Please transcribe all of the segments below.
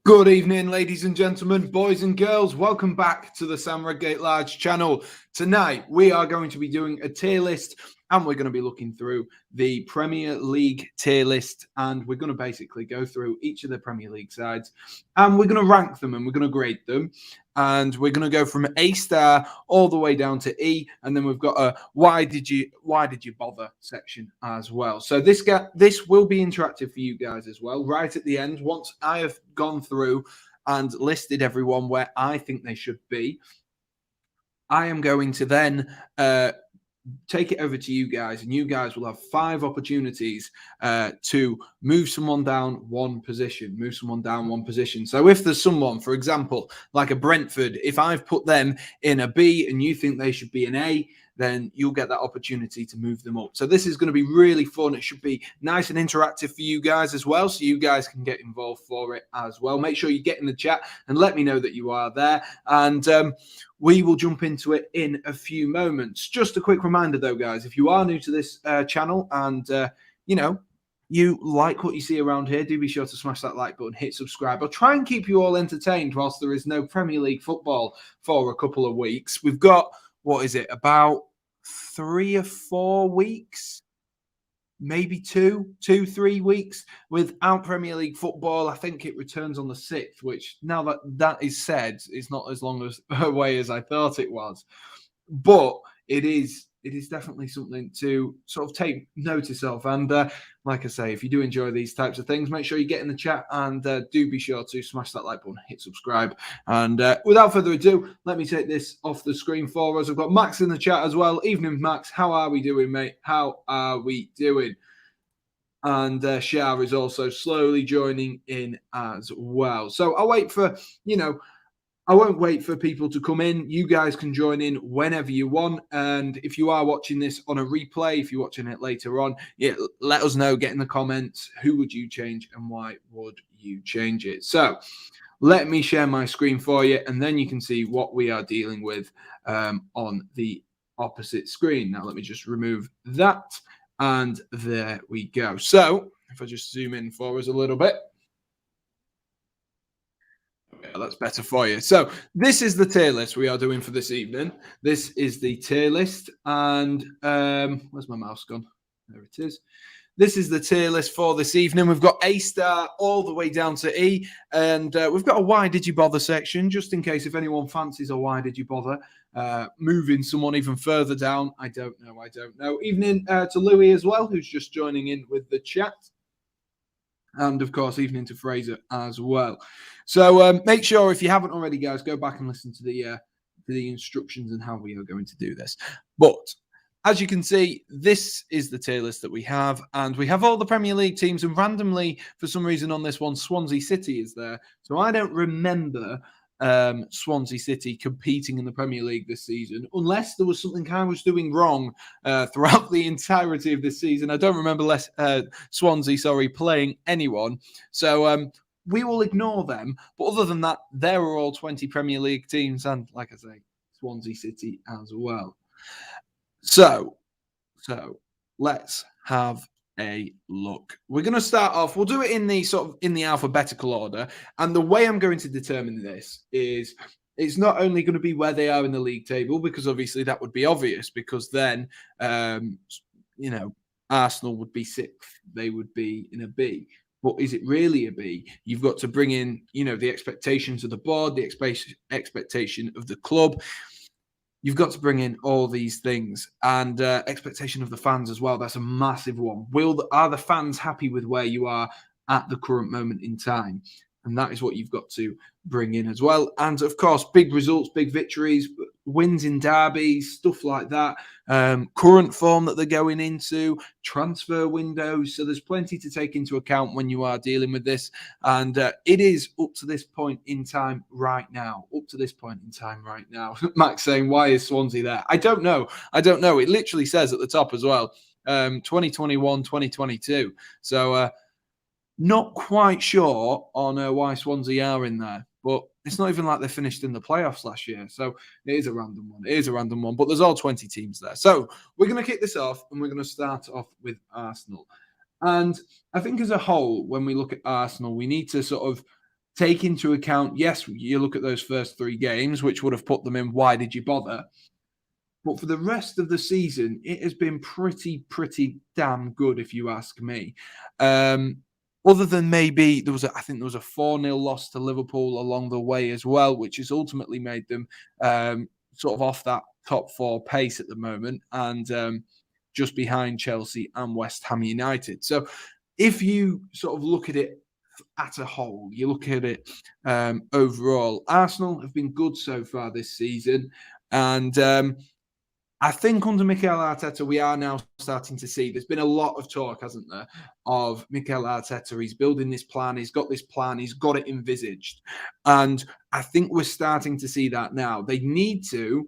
Good evening, ladies and gentlemen, boys and girls. Welcome back to the Redgate-Large channel. Tonight, we are going to be doing a tier list and we're going to be looking through the Premier League tier list and we're going to basically go through each of the Premier League sides and we're going to rank them and we're going to grade them. And we're going to go from A star all the way down to E, and then we've got a why did you bother section as well. So this will be interactive for you guys as well. Right at the end, once I have gone through and listed everyone where I think they should be, I am going to then take it over to you guys, and you guys will have 5 opportunities to move someone down one position. So if there's someone, for example, like a Brentford, if I've put them in a B and you think they should be an A, then you'll get that opportunity to move them up. So this is going to be really fun. It should be nice and interactive for you guys as well, so you guys can get involved for it as well. Make sure you get in the chat and let me know that you are there, and we will jump into it in a few moments. Just a quick reminder though, guys, if you are new to this channel and you like what you see around here, do be sure to smash that like button, hit subscribe. I'll try and keep you all entertained whilst there is no Premier League football for a couple of weeks. We've got, what is it, about 3 or 4 weeks, maybe 3 weeks without Premier League football. I think it returns on the 6th, which now that is said, is not as long away as I thought it was. But it is definitely something to sort of take notice of. And like I say, if you do enjoy these types of things, make sure you get in the chat and do be sure to smash that like button, hit subscribe. And without further ado, let me take this off the screen for us. I've got Max in the chat as well. Evening, Max. How are we doing, mate? How are we doing? And Shah is also slowly joining in as well. So I'll wait for, I won't wait for people to come in. You guys can join in whenever you want. And if you are watching this on a replay, if you're watching it later on, let us know. Get in the comments. Who would you change and why would you change it? So let me share my screen for you, and then you can see what we are dealing with on the opposite screen. Now, let me just remove that. And there we go. So if I just zoom in for us a little bit. Yeah, that's better for you. So this is the tier list we are doing for this evening. This is the tier list. And where's my mouse gone? There it is. This is the tier list for this evening. We've got A star all the way down to E. And we've got a why did you bother section, just in case if anyone fancies a why did you bother moving someone even further down. I don't know. Evening to Louis as well, who's just joining in with the chat. And, of course, evening to Fraser as well. So make sure, if you haven't already, guys, go back and listen to the instructions and how we are going to do this. But as you can see, this is the tier list that we have. And we have all the Premier League teams. And randomly, for some reason on this one, Swansea City is there. So I don't remember Swansea City competing in the Premier League this season, unless there was something I was doing wrong throughout the entirety of this season. I don't remember Swansea, playing anyone. So we will ignore them. But other than that, there are all 20 Premier League teams, and like I say, Swansea City as well. So let's have a look. We're going to start off. We'll do it in the alphabetical order. And the way I'm going to determine this is it's not only going to be where they are in the league table, because obviously that would be obvious, because then, Arsenal would be 6th. They would be in a B. But is it really a B? You've got to bring in, the expectations of the board, the expectation of the club. You've got to bring in all these things, and expectation of the fans as well. That's a massive one. Are the fans happy with where you are at the current moment in time? And that is what you've got to bring in as well. And of course, big results, big victories, wins in derbies, stuff like that. Current form that they're going into, transfer windows. So there's plenty to take into account when you are dealing with this. And it is up to this point in time right now. Max saying, why is Swansea there? I don't know. It literally says at the top as well, 2021, 2022. So not quite sure on why Swansea are in there, but it's not even like they finished in the playoffs last year. So it is a random one. But there's all 20 teams there. So we're going to kick this off, and we're going to start off with Arsenal. And I think as a whole, when we look at Arsenal, we need to sort of take into account, yes, you look at those first 3 games, which would have put them in, why did you bother? But for the rest of the season, it has been pretty damn good, if you ask me. Other than maybe I think there was a 4-0 loss to Liverpool along the way as well, which has ultimately made them sort of off that top 4 pace at the moment, and just behind Chelsea and West Ham United. So if you sort of look at it at a whole, you look at it overall, Arsenal have been good so far this season, and I think under Mikel Arteta, we are now starting to see, there's been a lot of talk, hasn't there, of Mikel Arteta. He's building this plan. He's got this plan. He's got it envisaged. And I think we're starting to see that now. They need to,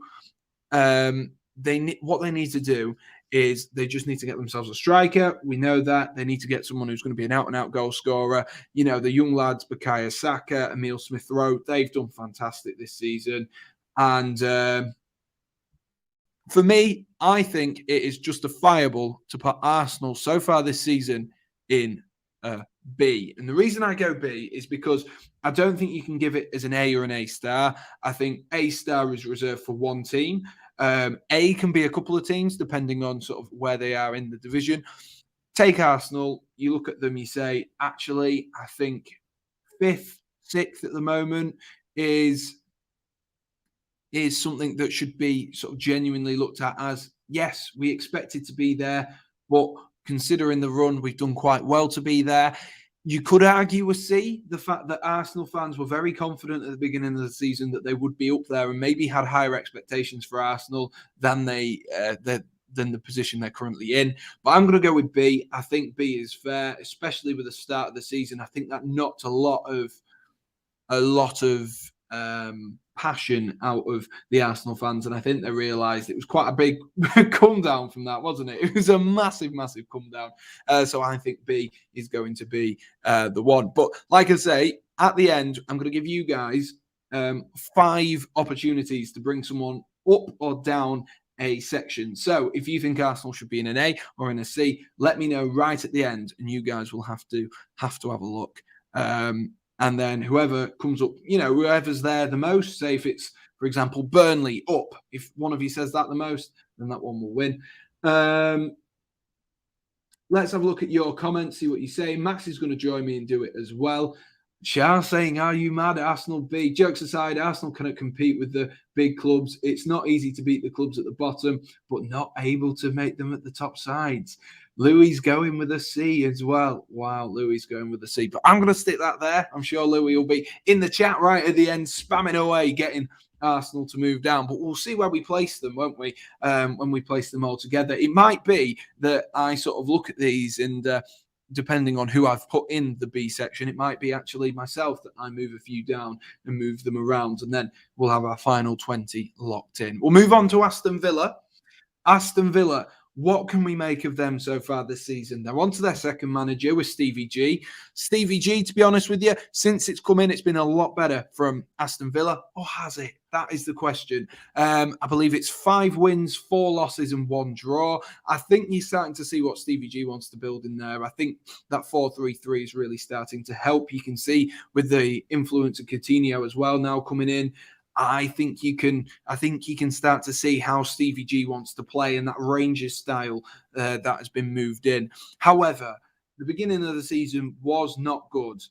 what they need to do is they just need to get themselves a striker. We know that. They need to get someone who's going to be an out-and-out goal scorer. You know, the young lads, Bukayo Saka, Emile Smith-Rowe, they've done fantastic this season. And for me, I think it is justifiable to put Arsenal so far this season in a B. And the reason I go B is because I don't think you can give it as an A or an A star. I think A star is reserved for one team. A can be a couple of teams, depending on sort of where they are in the division. Take Arsenal, you look at them, you say, actually, I think 5th, 6th at the moment is something that should be sort of genuinely looked at as, yes, we expected to be there, but considering the run, we've done quite well to be there. You could argue a C, the fact that Arsenal fans were very confident at the beginning of the season that they would be up there and maybe had higher expectations for Arsenal than than the position they're currently in. But I'm going to go with B. I think B is fair, especially with the start of the season. I think that knocked a lot of passion out of the Arsenal fans, and I think they realised it was quite a big come down from that, wasn't it? It was a massive come down. So I think B is going to be the one. But like I say, at the end, I'm going to give you guys 5 opportunities to bring someone up or down a section. So if you think Arsenal should be in an A or in a C, let me know right at the end, and you guys will have to have a look. And then whoever comes up, whoever's there the most, say if it's, for example, Burnley up, if one of you says that the most, then that one will win. Let's have a look at your comments, see what you say. Max is going to join me and do it as well. Charles saying, are you mad? Arsenal B. Jokes aside, Arsenal cannot compete with the big clubs. It's not easy to beat the clubs at the bottom, but not able to make them at the top sides. Louis going with a C as well. Wow, Louis going with a C. But I'm going to stick that there. I'm sure Louis will be in the chat right at the end, spamming away, getting Arsenal to move down. But we'll see where we place them, won't we, when we place them all together. It might be that I sort of look at these and depending on who I've put in the B section, it might be actually myself that I move a few down and move them around. And then we'll have our final 20 locked in. We'll move on to Aston Villa. Aston Villa. What can we make of them so far this season? They're on to their second manager with Stevie G. Stevie G, to be honest with you, since it's come in, it's been a lot better from Aston Villa. Or has it? That is the question. I believe it's 5 wins, 4 losses and 1 draw. I think you're starting to see what Stevie G wants to build in there. I think that 4-3-3 is really starting to help. You can see with the influence of Coutinho as well now coming in. I think you can start to see how Stevie G wants to play and that Rangers style that has been moved in. However, the beginning of the season was not good.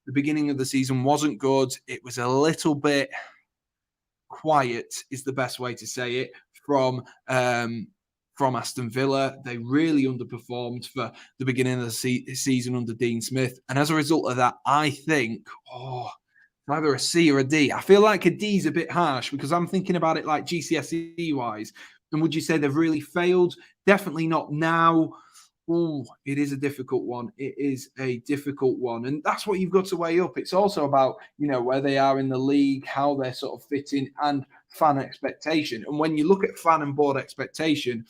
The beginning of the season wasn't good. It was a little bit quiet, is the best way to say it, from Aston Villa. They really underperformed for the beginning of the season under Dean Smith. And as a result of that, I think, either a C or a D. I feel like a D is a bit harsh because I'm thinking about it like GCSE-wise. And would you say they've really failed? Definitely not now. Oh, it is a difficult one. It is a difficult one. And that's what you've got to weigh up. It's also about, where they are in the league, how they're sort of fitting, and fan expectation. And when you look at fan and board expectation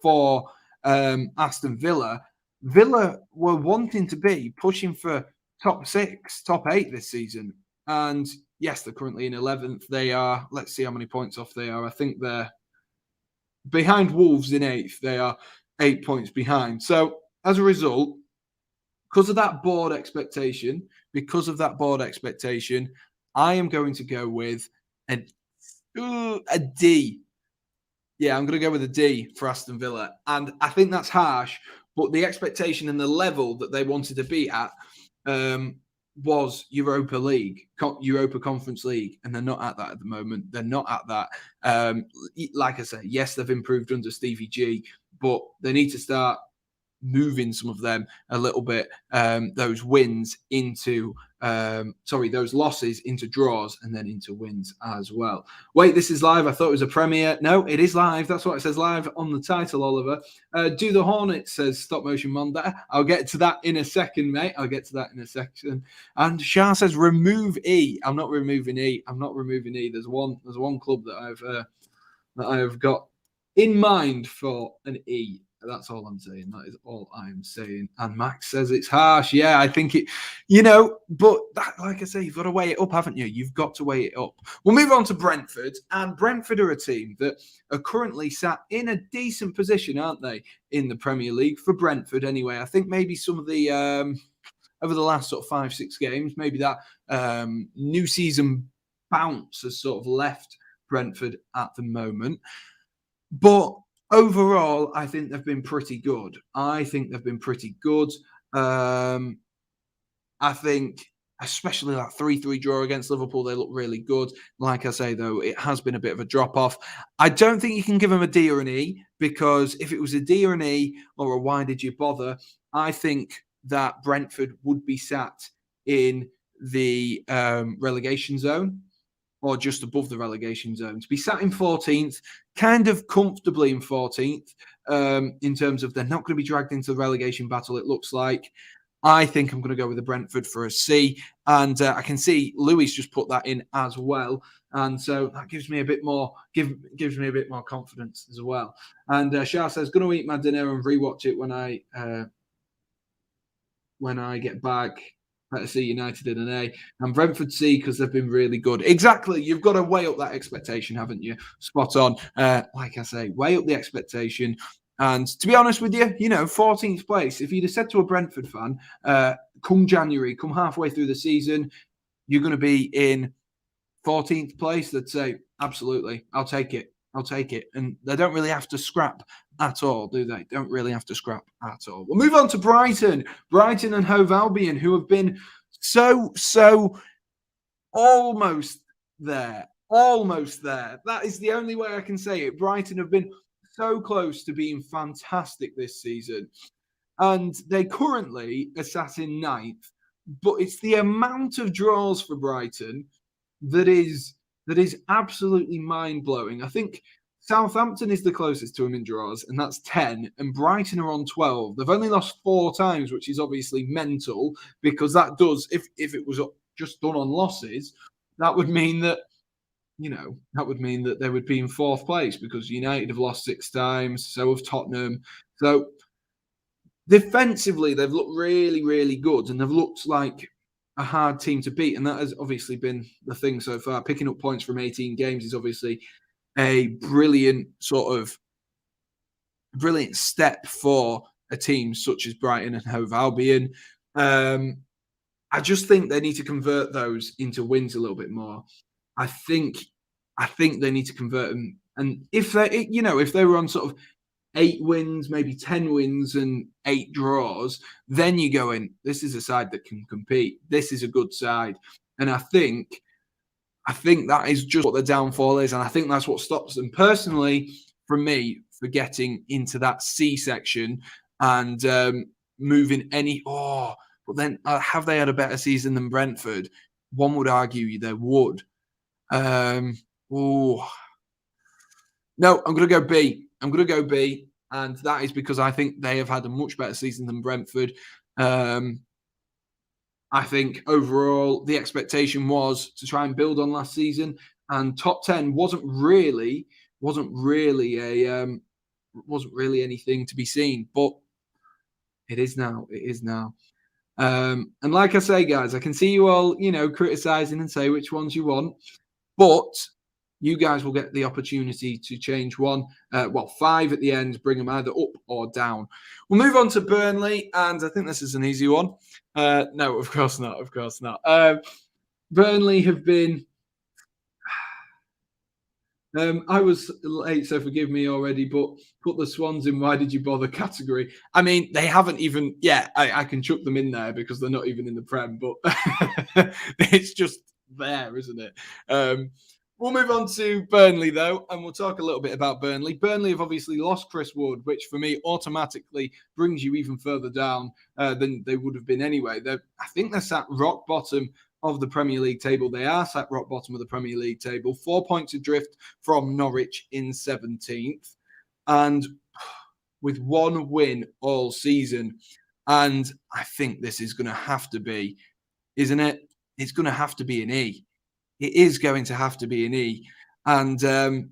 for Aston Villa, Villa were wanting to be pushing for top 6, top 8 this season. And yes, they're currently in 11th. They are, let's see how many points off they are. I think they're behind Wolves in 8th. They are 8 points behind. So as a result, because of that board expectation, because of that board expectation, I am going to go with a D. Yeah, I'm going to go with a D for Aston Villa. And I think that's harsh, but the expectation and the level that they wanted to be at was Europa Conference League, and they're not at that at the moment. They're not at that. Like I say, yes, they've improved under Stevie G, but they need to start moving some of them a little bit, those losses into draws and then into wins as well. Wait, this is live. I thought it was a premiere. No, it is live. That's what it says live on the title, Oliver. Do the Hornets, says Stop Motion Monday. I'll get to that in a second, mate. I'll get to that in a second. And Shah says remove E. I'm not removing E. There's one club that I've got in mind for an E. That's all I'm saying. That is all I'm saying. And Max says it's harsh. Yeah, I think it, but that, like I say, you've got to weigh it up, haven't you? You've got to weigh it up. We'll move on to Brentford. And Brentford are a team that are currently sat in a decent position, aren't they, in the Premier League? For Brentford, anyway. I think maybe some of the, over the last sort of 5-6 games, maybe that new season bounce has sort of left Brentford at the moment. But overall, I think they've been pretty good. I think, especially that 3-3 draw against Liverpool, they look really good. Like I say, though, it has been a bit of a drop-off. I don't think you can give them a D or an E, because if it was a D or an E, or a why did you bother, I think that Brentford would be sat in the relegation zone, or just above the relegation zone. To be sat in 14th, kind of comfortably in 14th, in terms of they're not going to be dragged into the relegation battle, it looks like. I think I'm going to go with the Brentford for a C. And I can see Louis just put that in as well. And so that gives me a bit more confidence as well. And Shah says, going to eat my dinner and rewatch it when I get back. Better see United in an A, and Brentford C, because they've been really good. Exactly. You've got to weigh up that expectation, haven't you? Spot on. Like I say, weigh up the expectation. And to be honest with you, 14th place, if you'd have said to a Brentford fan, come January, come halfway through the season, you're going to be in 14th place, they'd say, absolutely, I'll take it. And they don't really have to scrap at all, do they? Don't really have to scrap at all. We'll move on to Brighton. Brighton and Hove Albion, who have been so almost there. That is the only way I can say it. Brighton have been so close to being fantastic this season. And they currently are sat in 9th. But it's the amount of draws for Brighton that is absolutely mind-blowing. I think Southampton is the closest to them in draws, and that's 10, and Brighton are on 12. They've only lost 4 times, which is obviously mental, because that does, if it was just done on losses, that would mean that, they would be in 4th place, because United have lost 6 times, so have Tottenham. So defensively, they've looked really, really good, and they've looked like a hard team to beat, and that has obviously been the thing so far. Picking up points from 18 games is obviously a brilliant step for a team such as Brighton and Hove Albion. I just think they need to convert those into wins a little bit more. I think they need to convert them, and if they were on sort of 8 wins, maybe 10 wins and 8 draws, then you go in, this is a side that can compete. This is a good side. And I think that is just what the downfall is. And I think that's what stops them personally, from me, for getting into that C section and moving but then have they had a better season than Brentford? One would argue they would. No, I'm going to go B. And that is because I think they have had a much better season than Brentford. I think overall the expectation was to try and build on last season, and top 10 wasn't really anything to be seen, but it is now. And like I say, guys, I can see you all, criticizing and say which ones you want, but you guys will get the opportunity to change 5 at the end, bring them either up or down. We'll move on to Burnley, and I think this is an easy one. No, of course not. Of course not. Burnley have been. I was late, so forgive me already, but put the Swans in why did you bother category. I mean, they haven't even, yeah, I can chuck them in there because they're not even in the Prem, but it's just there, isn't it? We'll move on to Burnley, though, and we'll talk a little bit about Burnley. Burnley have obviously lost Chris Wood, which for me automatically brings you even further down than they would have been anyway. I think they're sat rock bottom of the Premier League table. They are sat rock bottom of the Premier League table, 4 points adrift from Norwich in 17th, and with one win all season. And I think this is going to have to be, isn't it? It's going to have to be an E. It is going to have to be an E. And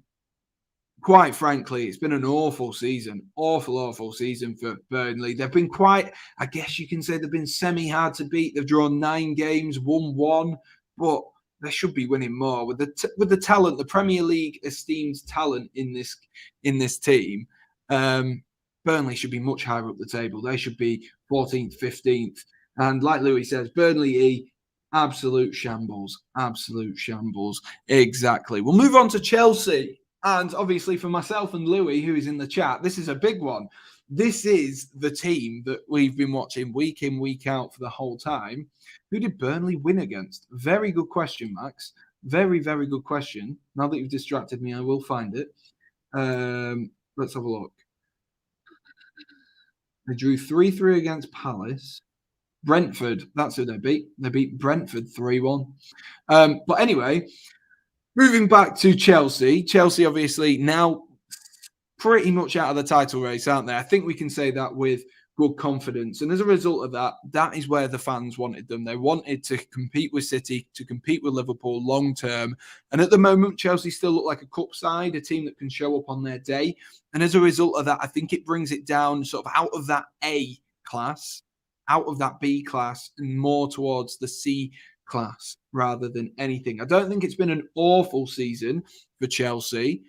quite frankly, it's been an awful season, awful season for Burnley. They've been quite, I guess you can say they've been semi-hard to beat. They've drawn 9 games, won 1, but they should be winning more. With the talent, the Premier League esteems talent in this team, Burnley should be much higher up the table. They should be 14th, 15th. And like Louis says, Burnley E, absolute shambles. Exactly. We'll move on to Chelsea. And obviously for myself and Louis, who is in the chat, this is a big one. This is the team that we've been watching week in, week out for the whole time. Who did Burnley win against? Very good question, Max. Very, very good question. Now that you've distracted me, I will find it. Let's have a look. They drew 3-3 against Palace. Brentford, that's who they beat. They beat Brentford 3-1. But anyway, moving back to Chelsea. Chelsea obviously now pretty much out of the title race, aren't they? I think we can say that with good confidence. And as a result of that, that is where the fans wanted them. They wanted to compete with City, to compete with Liverpool long term. And at the moment, Chelsea still look like a cup side, a team that can show up on their day. And as a result of that, I think it brings it down sort of out of that A class, out of that B class, and more towards the C class rather than anything. I don't think it's been an awful season for Chelsea.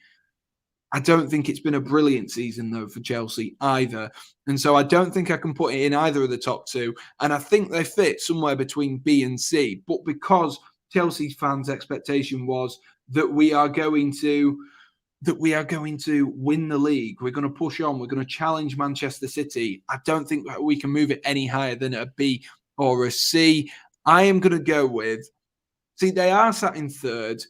I don't think it's been a brilliant season, though, for Chelsea either. And so I don't think I can put it in either of the top two. And I think they fit somewhere between B and C. But because Chelsea fans' expectation was that we are going to win the league, we're going to push on, we're going to challenge Manchester City, I don't think we can move it any higher than a B or a C. I am going to go with, see, they are sat in third.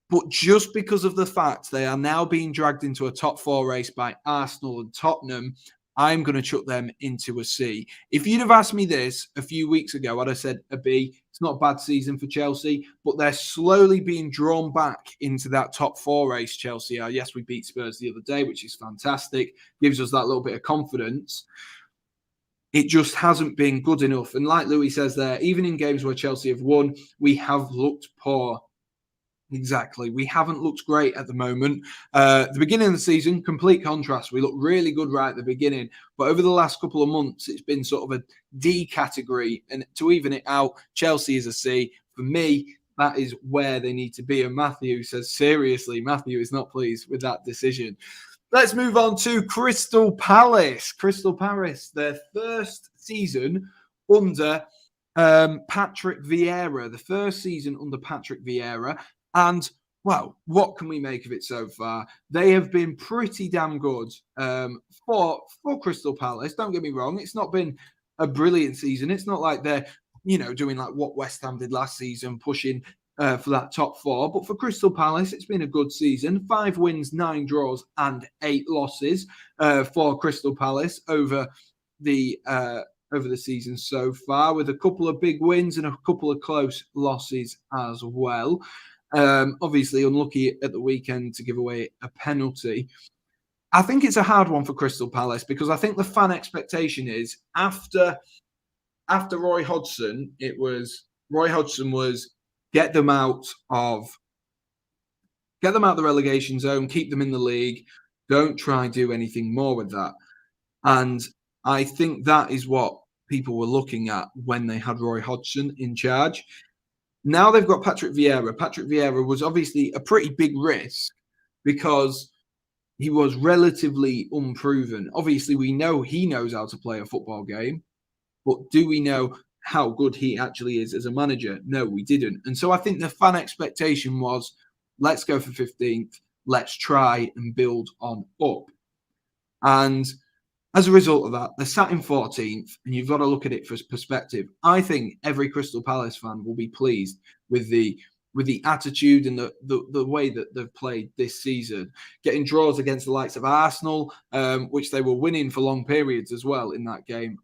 But just because of the fact they are now being dragged into a top 4 race by Arsenal and Tottenham, I'm going to chuck them into a C. If you'd have asked me this a few weeks ago, I'd have said a B. It's not a bad season for Chelsea, but they're slowly being drawn back into that top 4 race, Chelsea are. Yes, we beat Spurs the other day, which is fantastic. Gives us that little bit of confidence. It just hasn't been good enough. And like Louis says there, even in games where Chelsea have won, we have looked poor. Exactly. We haven't looked great at the moment. The beginning of the season, complete contrast. We looked really good right at the beginning. But over the last couple of months, it's been sort of a D category. And to even it out, Chelsea is a C. For me, that is where they need to be. And Matthew says, seriously, Matthew is not pleased with that decision. Let's move on to Crystal Palace. Crystal Palace, their first season under Patrick Vieira. The first season under Patrick Vieira. And, well, what can we make of it so far? They have been pretty damn good for Crystal Palace. Don't get me wrong. It's not been a brilliant season. It's not like they're, doing like what West Ham did last season, pushing for that top 4. But for Crystal Palace, it's been a good season. 5 wins, 9 draws, and 8 losses for Crystal Palace over the season so far, with a couple of big wins and a couple of close losses as well. Obviously unlucky at the weekend to give away a penalty. I think it's a hard one for Crystal Palace because I think the fan expectation is after Roy Hodgson, was get them out of the relegation zone, keep them in the league, don't try and do anything more with that. And I think that is what people were looking at when they had Roy Hodgson in charge. Now they've got Patrick Vieira. Patrick Vieira was obviously a pretty big risk because he was relatively unproven. Obviously, we know he knows how to play a football game. But do we know how good he actually is as a manager? No, we didn't. And so I think the fan expectation was, let's go for 15th. Let's try and build on up. And as a result of that, they're sat in 14th, and you've got to look at it for perspective. I think every Crystal Palace fan will be pleased with the attitude and the way that they've played this season, getting draws against the likes of Arsenal, which they were winning for long periods as well in that game,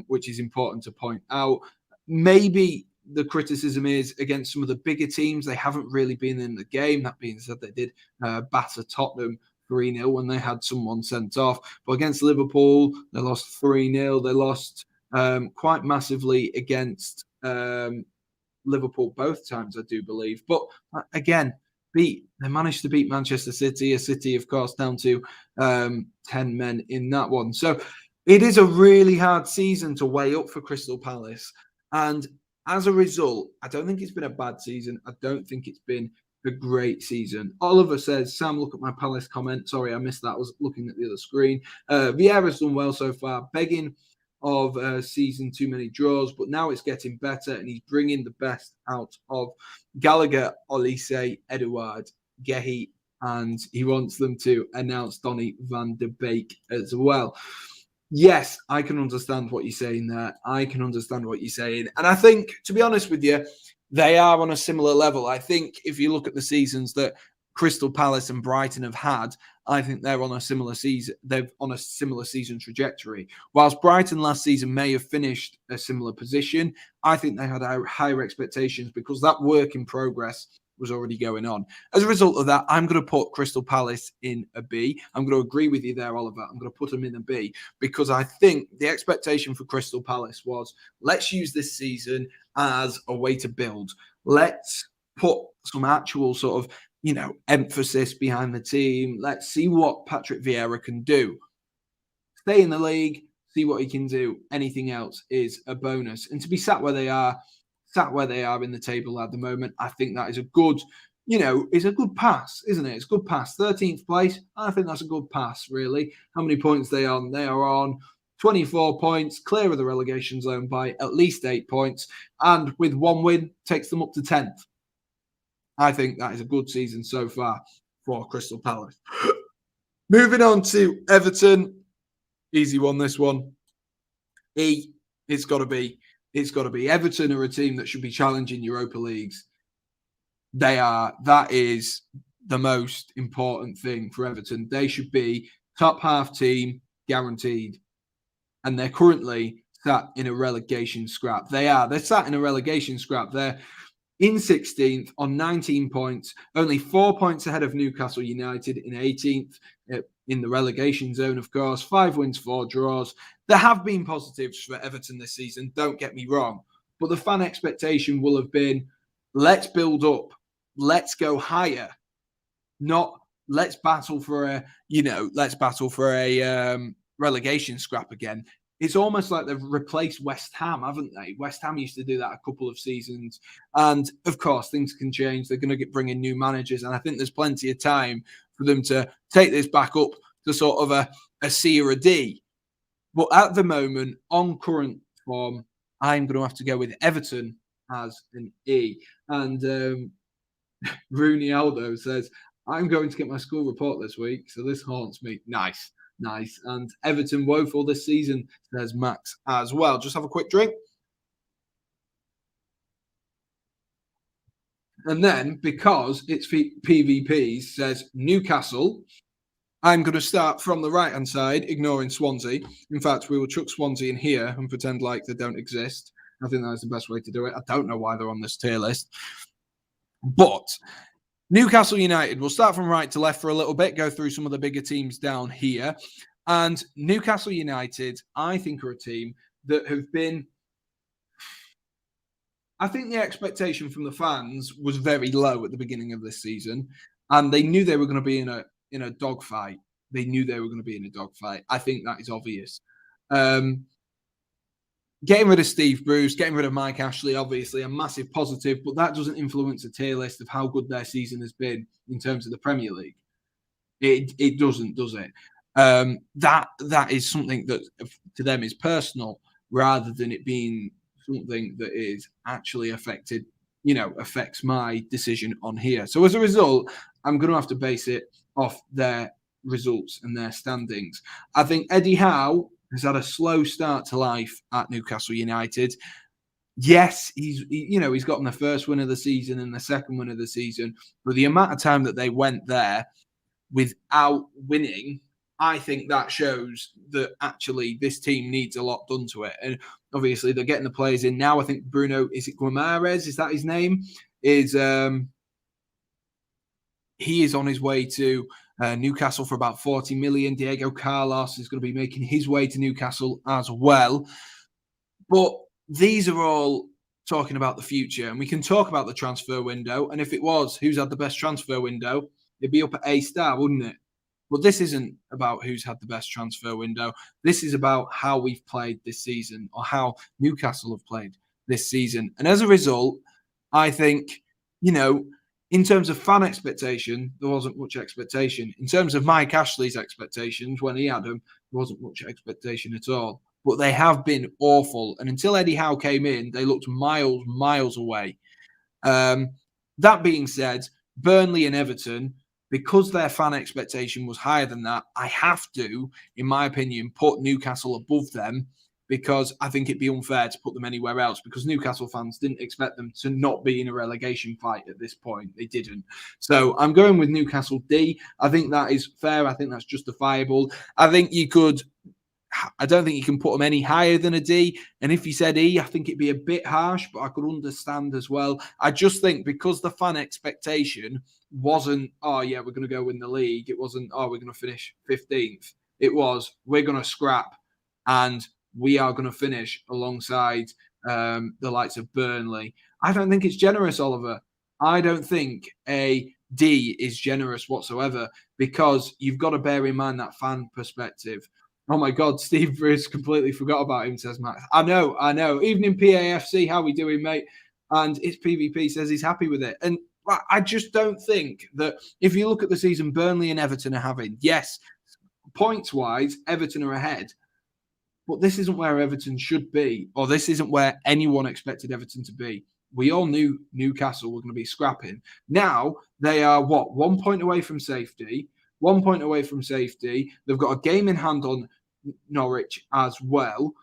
which is important to point out. Maybe the criticism is against some of the bigger teams. They haven't really been in the game. That being said, they did batter Tottenham 3-0 when they had someone sent off. But against Liverpool, they lost 3-0. They lost quite massively against Liverpool both times, I do believe. But again, they managed to beat Manchester City, a City, of course, down to 10 men in that one. So it is a really hard season to weigh up for Crystal Palace. And as a result, I don't think it's been a bad season. I don't think it's been a great season. Oliver says, Sam, look at my Palace comment. Sorry, I missed that. I was looking at the other screen. Vieira's done well so far, begging of season too many draws, but now it's getting better and he's bringing the best out of Gallagher, Olise, Edouard, Gehi, and he wants them to announce Donny van de Beek as well. Yes, I can understand what you're saying there. I can understand what you're saying. And I think, to be honest with you, they are on a similar level. I think if you look at the seasons that Crystal Palace and Brighton have had, I think they're on a similar season. They're on a similar season trajectory. Whilst Brighton last season may have finished a similar position, I think they had higher expectations because that work in progress was already going on. As a result of that, I'm going to put Crystal Palace in a B. I'm going to agree with you there, Oliver. I'm going to put them in a B because I think the expectation for Crystal Palace was, let's use this season as a way to build. Let's put some actual sort of, emphasis behind the team. Let's see what Patrick Vieira can do. Stay in the league, see what he can do. Anything else is a bonus. And to be sat where they are in the table at the moment, I think that is a good, is a good pass, isn't it? It's a good pass. 13th place, I think that's a good pass, really. How many points they on? They are on 24 points, clear of the relegation zone by at least 8 points. And with one win, takes them up to 10th. I think that is a good season so far for Crystal Palace. Moving on to Everton. Easy one, this one. E, it's got to be. It's got to be. Everton are a team that should be challenging Europa Leagues. They are. That is the most important thing for Everton. They should be top half team, guaranteed. And they're currently sat in a relegation scrap. They're sat in a relegation scrap. They're in 16th on 19 points, only 4 points ahead of Newcastle United in 18th in the relegation zone, of course. 5 wins, 4 draws. There have been positives for Everton this season, don't get me wrong. But the fan expectation will have been, let's build up. Let's go higher. Not let's battle for a relegation scrap again. It's almost like they've replaced West Ham, haven't they? West Ham used to do that a couple of seasons. And, of course, things can change. They're going to bring in new managers. And I think there's plenty of time for them to take this back up to sort of a C or a D. But at the moment, on current form, I'm going to have to go with Everton as an E. And Rooney Aldo says, I'm going to get my school report this week, so this haunts me. Nice. And Everton woeful this season, says Max as well. Just have a quick drink. And then, because it's PvPs, says Newcastle. I'm going to start from the right-hand side, ignoring Swansea. In fact, we will chuck Swansea in here and pretend like they don't exist. I think that's the best way to do it. I don't know why they're on this tier list. But Newcastle United, we'll start from right to left for a little bit, go through some of the bigger teams down here. And Newcastle United, I think, are a team that have been... I think the expectation from the fans was very low at the beginning of this season. And they knew they were going to be in a dogfight. They knew they were going to be in a dogfight. I think that is obvious. Getting rid of Steve Bruce, getting rid of Mike Ashley, obviously a massive positive, but that doesn't influence the tier list of how good their season has been in terms of the Premier League. It doesn't, does it? That is something that to them is personal rather than it being something that is actually affects my decision on here. So as a result, I'm going to have to base it off their results and their standings. I think Eddie Howe has had a slow start to life at Newcastle United. Yes, he's gotten the first win of the season and the second win of the season, but the amount of time that they went there without winning, I think that shows that actually this team needs a lot done to it. And obviously they're getting the players in now. I think Bruno, is it Guimaraes? Is that his name? He is on his way to Newcastle for about 40 million. Diego Carlos is going to be making his way to Newcastle as well. But these are all talking about the future, and we can talk about the transfer window. And if it was who's had the best transfer window, it'd be up at A star, wouldn't it? But this isn't about who's had the best transfer window. This is about how we've played this season, or how Newcastle have played this season. And as a result, I think, in terms of fan expectation, there wasn't much expectation. In terms of Mike Ashley's expectations, when he had them, there wasn't much expectation at all. But they have been awful. And until Eddie Howe came in, they looked miles away. That being said, Burnley and Everton, because their fan expectation was higher than that, I have to, in my opinion, put Newcastle above them, because I think it'd be unfair to put them anywhere else, because Newcastle fans didn't expect them to not be in a relegation fight at this point. They didn't. So I'm going with Newcastle D. I think that is fair. I think that's justifiable. I don't think you can put them any higher than a D. And if you said E, I think it'd be a bit harsh, but I could understand as well. I just think because the fan expectation wasn't, oh, yeah, we're going to go win the league. It wasn't, oh, we're going to finish 15th. It was, we're going to scrap and we are going to finish alongside the likes of Burnley. I don't think it's generous, Oliver. I don't think a D is generous whatsoever, because you've got to bear in mind that fan perspective. Oh my God, Steve Bruce completely forgot about him, says Max. I know. Even in PAFC, how we doing, mate? And his PvP says he's happy with it. And I just don't think that if you look at the season Burnley and Everton are having, yes, points-wise, Everton are ahead. But this isn't where Everton should be, or this isn't where anyone expected Everton to be. We all knew Newcastle were going to be scrapping. Now, they are, 1 point away from safety. 1 point away from safety. They've got a game in hand on Norwich as well.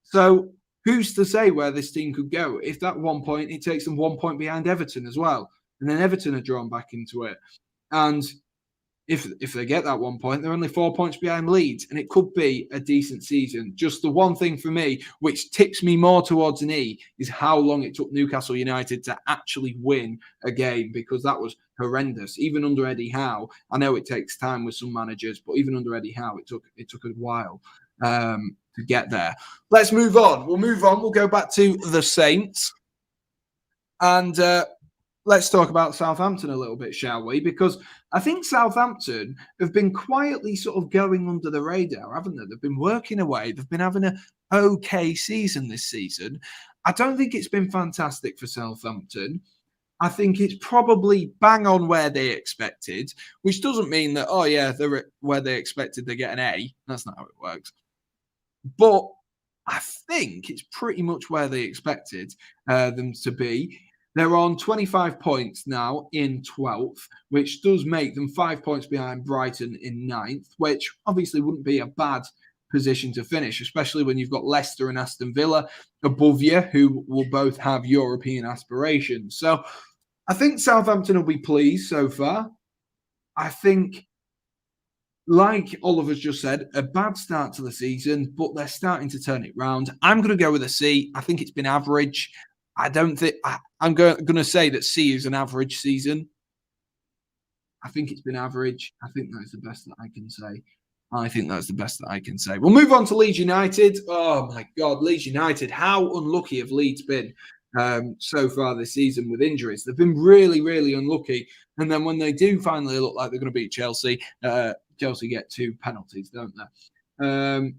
So who's to say where this team could go? If that 1 point, it takes them 1 point behind Everton as well. And then Everton are drawn back into it. And if they get that 1 point, they're only 4 points behind Leeds. And it could be a decent season. Just the one thing for me, which tips me more towards an E, is how long it took Newcastle United to actually win a game, because that was horrendous. Even under Eddie Howe, I know it takes time with some managers, but even under Eddie Howe, it took a while to get there. Let's move on. We'll go back to the Saints. And let's talk about Southampton a little bit, shall we? Because I think Southampton have been quietly sort of going under the radar, haven't they? They've been working away. They've been having an okay season this season. I don't think it's been fantastic for Southampton. I think it's probably bang on where they expected, which doesn't mean that, oh, yeah, they're where they expected, they get an A. That's not how it works. But I think it's pretty much where they expected them to be. They're on 25 points now in 12th, which does make them 5 points behind Brighton in 9th, which obviously wouldn't be a bad position to finish, especially when you've got Leicester and Aston Villa above you, who will both have European aspirations. So I think Southampton will be pleased so far. I think, like Oliver's just said, a bad start to the season, but they're starting to turn it round. I'm going to go with a C. I think it's been average. I don't think I'm going to say that C is an average season. I think it's been average. I think that's the best that I can say. We'll move on to Leeds United. Oh my God, Leeds United. How unlucky have Leeds been so far this season with injuries? They've been really, really unlucky. And then when they do finally look like they're going to beat Chelsea, Chelsea get 2 penalties, don't they?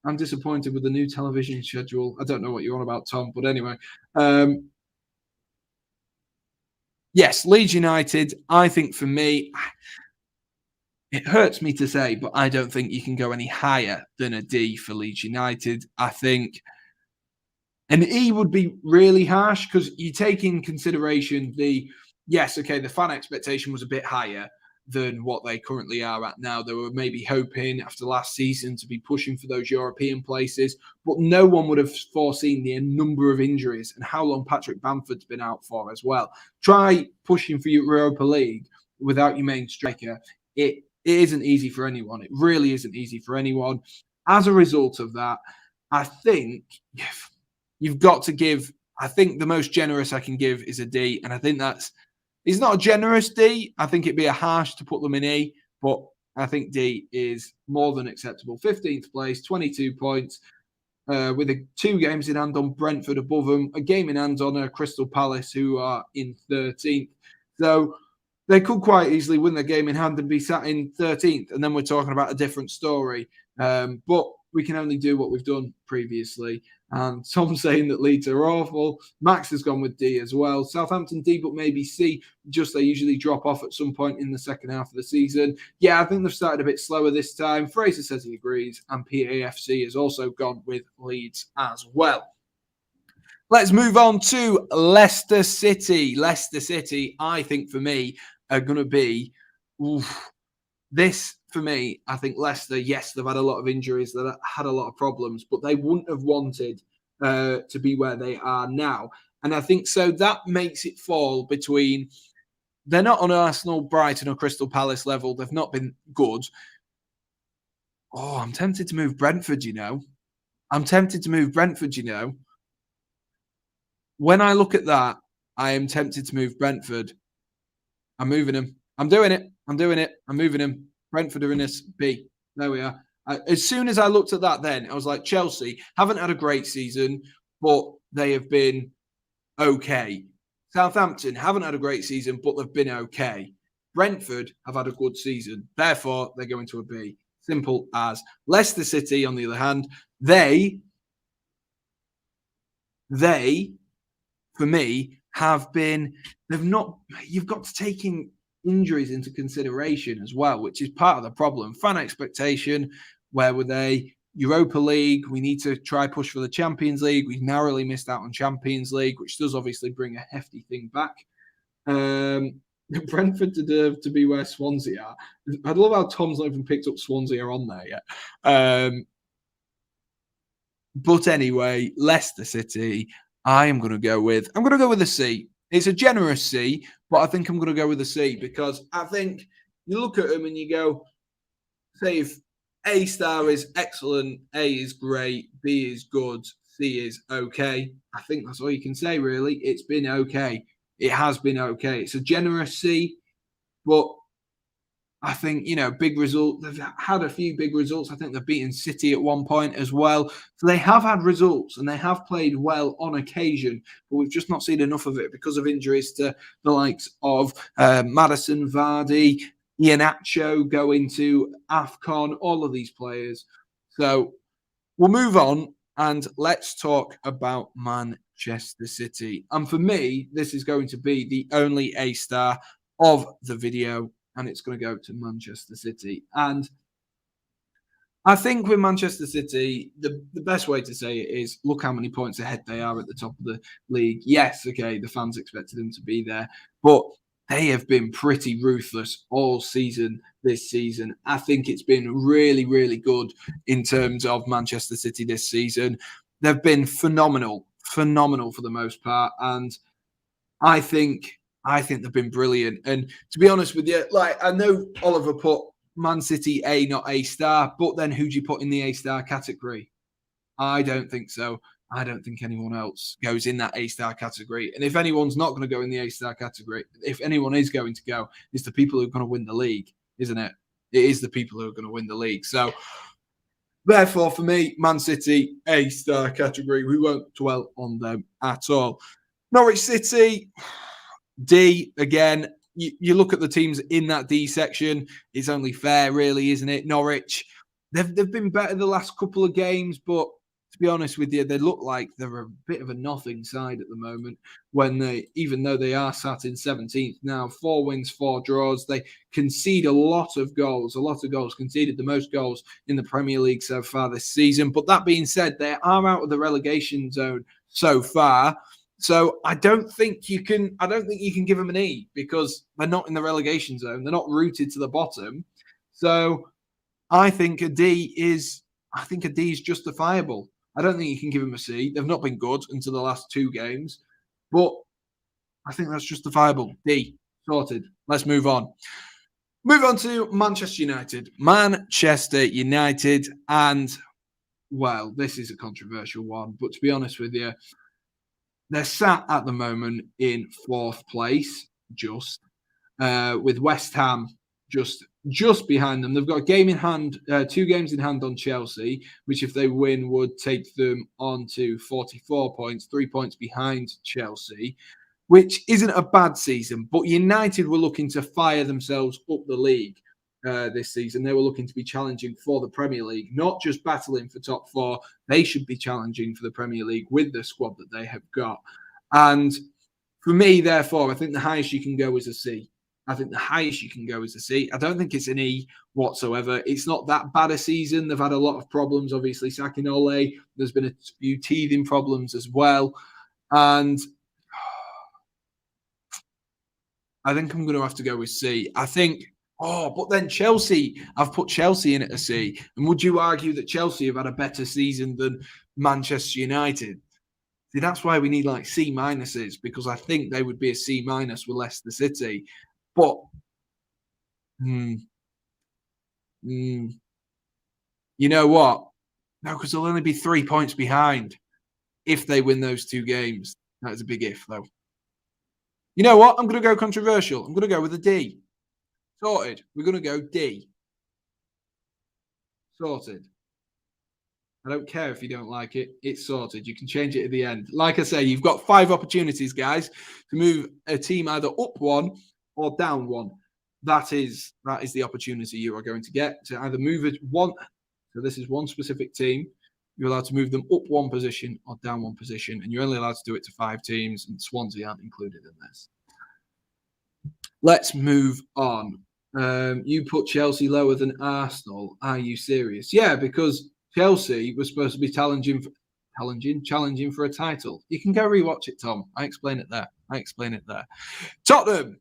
I'm disappointed with the new television schedule. I don't know what you're on about, Tom, but anyway. Yes, Leeds United, I think for me, it hurts me to say, but I don't think you can go any higher than a D for Leeds United. I think An E would be really harsh because you take in consideration the fan expectation was a bit higher than what they currently are at now. They were maybe hoping after last season to be pushing for those European places, but no one would have foreseen the number of injuries and how long Patrick Bamford's been out for as well. Try pushing for Europa League without your main striker. It isn't easy for anyone. It really isn't easy for anyone. As a result of that, I think you've got to give, I think the most generous I can give is a D. And I think it's not a generous D. I think it'd be a harsh to put them in E, but I think D is more than acceptable. 15th place, 22 points, with 2 games in hand on Brentford above them, a game in hand on Crystal Palace, who are in 13th. So they could quite easily win the game in hand and be sat in 13th. And then we're talking about a different story. But we can only do what we've done previously. And Tom's saying that Leeds are awful. Max has gone with D as well. Southampton D, but maybe C. Just they usually drop off at some point in the second half of the season. Yeah, I think they've started a bit slower this time. Fraser says he agrees. And PAFC has also gone with Leeds as well. Let's move on to Leicester City. Leicester City, I think for me, are going to be... This, for me, I think Leicester, yes, they've had a lot of injuries, they've had a lot of problems, but they wouldn't have wanted to be where they are now. And I think so that makes it fall between, they're not on Arsenal, Brighton or Crystal Palace level. They've not been good. Oh, I'm tempted to move Brentford, When I look at that, I am tempted to move Brentford. I'm moving them. I'm doing it. I'm moving him. Brentford are in this B. There we are. As soon as I looked at that then, I was like, Chelsea haven't had a great season, but they have been okay. Southampton haven't had a great season, but they've been okay. Brentford have had a good season. Therefore, they're going to a B. Simple as. Leicester City, on the other hand, they for me, you've got to take in injuries into consideration as well, which is part of the problem. Fan expectation, where were they? Europa League, we need to try push for the Champions League. We've narrowly missed out on Champions League, which does obviously bring a hefty thing back. Brentford deserve to be where Swansea are. I love how Tom's not even picked up Swansea on there yet. But anyway, Leicester City, I'm going to go with a C. It's a generous C, but I think I'm going to go with a C because I think you look at them and you go, say if A star is excellent, A is great, B is good, C is okay. I think that's all you can say, really. It's been okay. It has been okay. It's a generous C, but I think, big result. They've had a few big results. I think they've beaten City at one point as well. So they have had results and they have played well on occasion, but we've just not seen enough of it because of injuries to the likes of Maddison, Vardy, Iheanacho going to AFCON, all of these players. So we'll move on and let's talk about Manchester City. And for me, this is going to be the only A star of the video. And it's going to go to Manchester City. And I think with Manchester City, the best way to say it is look how many points ahead they are at the top of the league. Yes, okay, the fans expected them to be there, but they have been pretty ruthless all season this season. I think it's been really, really good in terms of Manchester City this season. They've been phenomenal for the most part. And I think they've been brilliant. And to be honest with you, I know Oliver put Man City A, not A star, but then who do you put in the A star category? I don't think so. I don't think anyone else goes in that A star category. And if anyone's not going to go in the A star category, if anyone is going to go, it's the people who are going to win the league, isn't it? It is the people who are going to win the league. So therefore, for me, Man City, A star category. We won't dwell on them at all. Norwich City, D again. You look at the teams in that D section, it's only fair, really, isn't it? Norwich, they've been better the last couple of games, but to be honest with you, they look like they're a bit of a nothing side at the moment. Even though they are sat in 17th now, 4 wins, 4 draws, they concede a lot of goals, conceded the most goals in the Premier League so far this season. But that being said, they are out of the relegation zone so far. So I don't think you can give them an E because they're not in the relegation zone. They're not rooted to the bottom. So I think a D is justifiable. I don't think you can give them a C. They've not been good until the last 2 games, but I think that's justifiable. D, sorted. Let's move on. Move on to Manchester United. Manchester United, and well, this is a controversial one, but to be honest with you, they're sat at the moment in 4th place, with West Ham just behind them. They've got a game in hand, 2 games in hand on Chelsea, which if they win would take them on to 44 points, 3 points behind Chelsea, which isn't a bad season. But United were looking to fire themselves up the league this season. They were looking to be challenging for the Premier League, not just battling for top 4. They should be challenging for the Premier League with the squad that they have got. And for me, therefore, I think the highest you can go is a C. I don't think it's an E whatsoever. It's not that bad a season. They've had a lot of problems, obviously, sacking Ole. There's been a few teething problems as well. And I think I'm going to have to go with C. But then Chelsea, I've put Chelsea in at a C. And would you argue that Chelsea have had a better season than Manchester United? See, that's why we need like C minuses, because I think they would be a C minus with Leicester City. But, you know what? No, because they'll only be 3 points behind if they win those 2 games. That is a big if, though. You know what? I'm going to go controversial. I'm going to go with a D. Sorted. We're going to go D. Sorted. I don't care if you don't like it. It's sorted. You can change it at the end. Like I say, you've got 5 opportunities, guys, to move a team either up 1 or down 1. That is the opportunity you are going to get to either move it 1. So this is one specific team. You're allowed to move them up 1 position or down 1 position, and you're only allowed to do it to 5 teams, and Swansea aren't included in this. Let's move on. You put Chelsea lower than Arsenal. Are you serious? Yeah, because Chelsea was supposed to be challenging for a title. You can go rewatch it, Tom. I explain it there. Tottenham.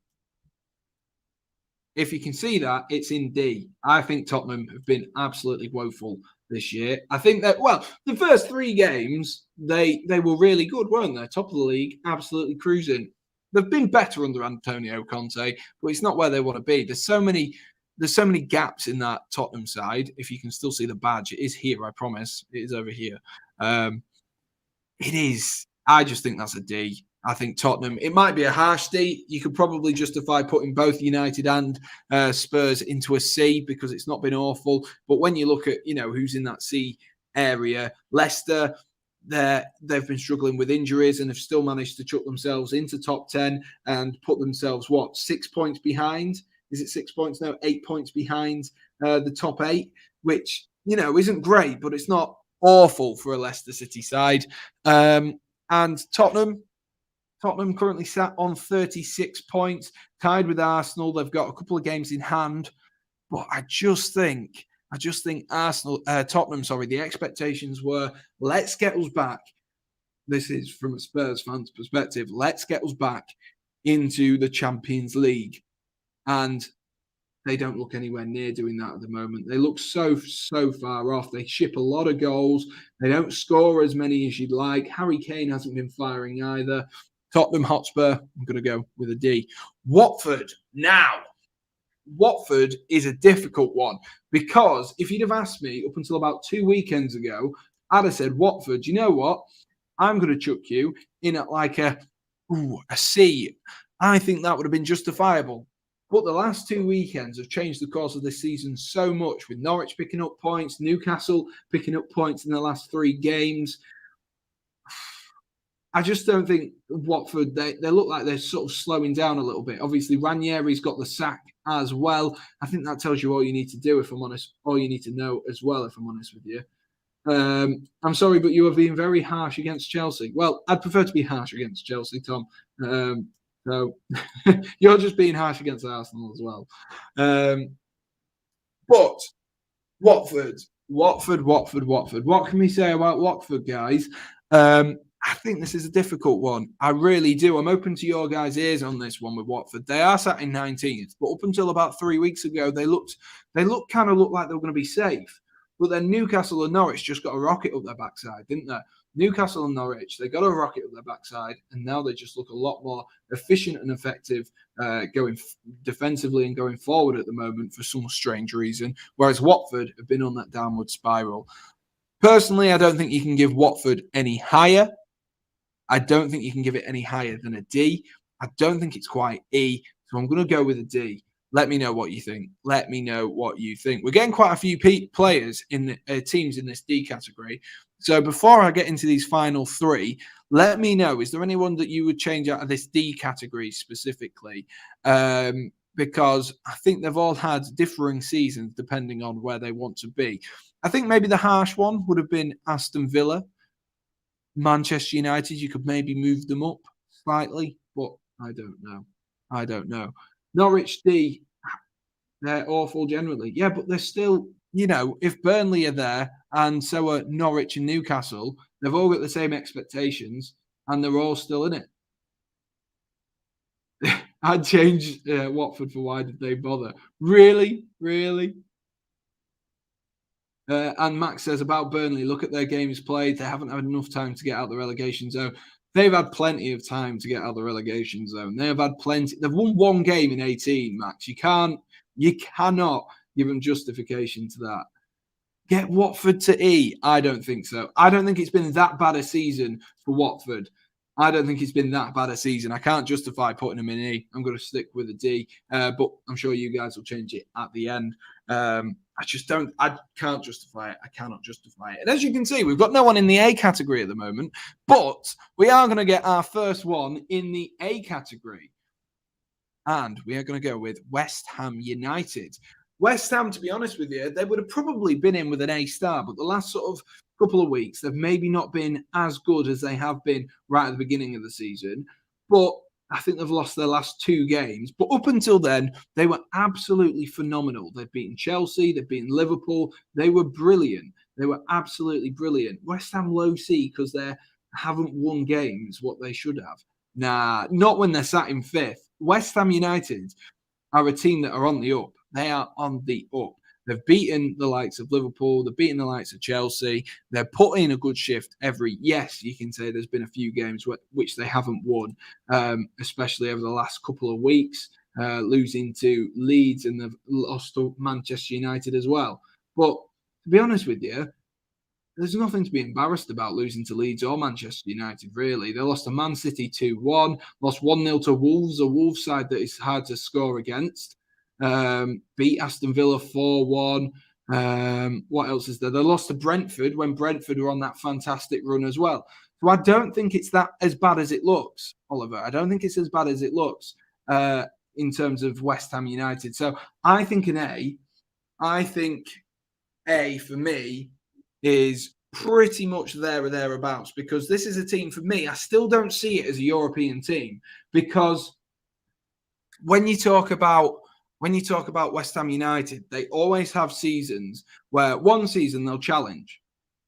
If you can see that, it's in D. I think Tottenham have been absolutely woeful this year. I think that, the first 3 games, they were really good, weren't they? Top of the league, absolutely cruising. They've been better under Antonio Conte, but it's not where they want to be. There's so many gaps in that Tottenham side. If you can still see the badge, it is here, I promise. It is over here. It is. I just think that's a D. I think Tottenham, it might be a harsh D. You could probably justify putting both United and Spurs into a C because it's not been awful. But when you look at, who's in that C area, Leicester, they've been struggling with injuries and have still managed to chuck themselves into top 10 and put themselves, 6 points behind? Is it 6 points? No, 8 points behind the top 8, which, isn't great, but it's not awful for a Leicester City side. And Tottenham currently sat on 36 points, tied with Arsenal. They've got a couple of games in hand, but I just think Tottenham, the expectations were, let's get us back. This is from a Spurs fan's perspective. Let's get us back into the Champions League. And they don't look anywhere near doing that at the moment. They look so far off. They ship a lot of goals. They don't score as many as you'd like. Harry Kane hasn't been firing either. Tottenham Hotspur, I'm going to go with a D. Watford. Now, Watford is a difficult one because if you'd have asked me up until about 2 weekends ago, I'd have said, Watford, you know what? I'm going to chuck you in at like a C. I think that would have been justifiable. But the last 2 weekends have changed the course of this season so much, with Norwich picking up points, Newcastle picking up points in the last 3 games. I just don't think Watford, they look like they're sort of slowing down a little bit. Obviously, Ranieri's got the sack as well. I think that tells you all you need to do, if I'm honest, all you need to know as well, if I'm honest with you. I'm sorry, but you are being very harsh against Chelsea. Well, I'd prefer to be harsh against Chelsea, Tom. So you're just being harsh against Arsenal as well. But Watford. What can we say about Watford, guys? I think this is a difficult one. I really do. I'm open to your guys' ears on this one with Watford. They are sat in 19th, but up until about 3 weeks ago, they kind of looked like they were going to be safe. But then Newcastle and Norwich just got a rocket up their backside, didn't they? Newcastle and Norwich, they got a rocket up their backside, and now they just look a lot more efficient and effective going defensively and going forward at the moment for some strange reason. Whereas Watford have been on that downward spiral. Personally, I don't think you can give Watford any higher. I don't think you can give it any higher than a D. I don't think it's quite E. So I'm going to go with a D. Let me know what you think. Let me know what you think. We're getting quite a few players in the teams in this D category. So before I get into these final three, let me know, is there anyone that you would change out of this D category specifically? Because I think they've all had differing seasons depending on where they want to be. I think maybe the harsh one would have been Aston Villa. Manchester United, you could maybe move them up slightly, but I don't know. Norwich D, they're awful generally. Yeah, but they're still, if Burnley are there and so are Norwich and Newcastle, they've all got the same expectations and they're all still in it. I'd change Watford for why did they bother? Really? And Max says about Burnley, look at their games played. They haven't had enough time to get out the relegation zone. They've had plenty of time to get out the relegation zone. They have had plenty. They've won one game in 18, Max. You cannot give them justification to that. Get Watford to E. I don't think so. I don't think it's been that bad a season for Watford. I don't think it's been that bad a season. I can't justify putting them in E. I'm going to stick with a D, but I'm sure you guys will change it at the end. I can't justify it. I cannot justify it. And as you can see, we've got no one in the A category at the moment, but we are going to get our first one in the A category. And we are going to go with West Ham United. West Ham, to be honest with you, they would have probably been in with an A star, but the last sort of couple of weeks, they've maybe not been as good as they have been right at the beginning of the season. But I think they've lost their last two games. But up until then, they were absolutely phenomenal. They've beaten Chelsea, they've beaten Liverpool. They were brilliant. They were absolutely brilliant. West Ham low C because they haven't won games what they should have. Nah, not when they're sat in fifth. West Ham United are a team that are on the up. They are on the up. They've beaten the likes of Liverpool. They've beaten the likes of Chelsea. They're putting in a good shift yes, you can say there's been a few games which they haven't won, especially over the last couple of weeks, losing to Leeds, and they've lost to Manchester United as well. But to be honest with you, there's nothing to be embarrassed about losing to Leeds or Manchester United, really. They lost to Man City 2-1, lost 1-0 to Wolves, a Wolves side that is hard to score against. Beat Aston Villa 4-1. What else is there? They lost to Brentford when Brentford were on that fantastic run as well. So I don't think it's that as bad as it looks, Oliver. I don't think it's as bad as it looks in terms of West Ham United. So I think an A. I think A for me is pretty much there or thereabouts, because this is a team for me. I still don't see it as a European team, because when you talk about West Ham United, they always have seasons where one season they'll challenge.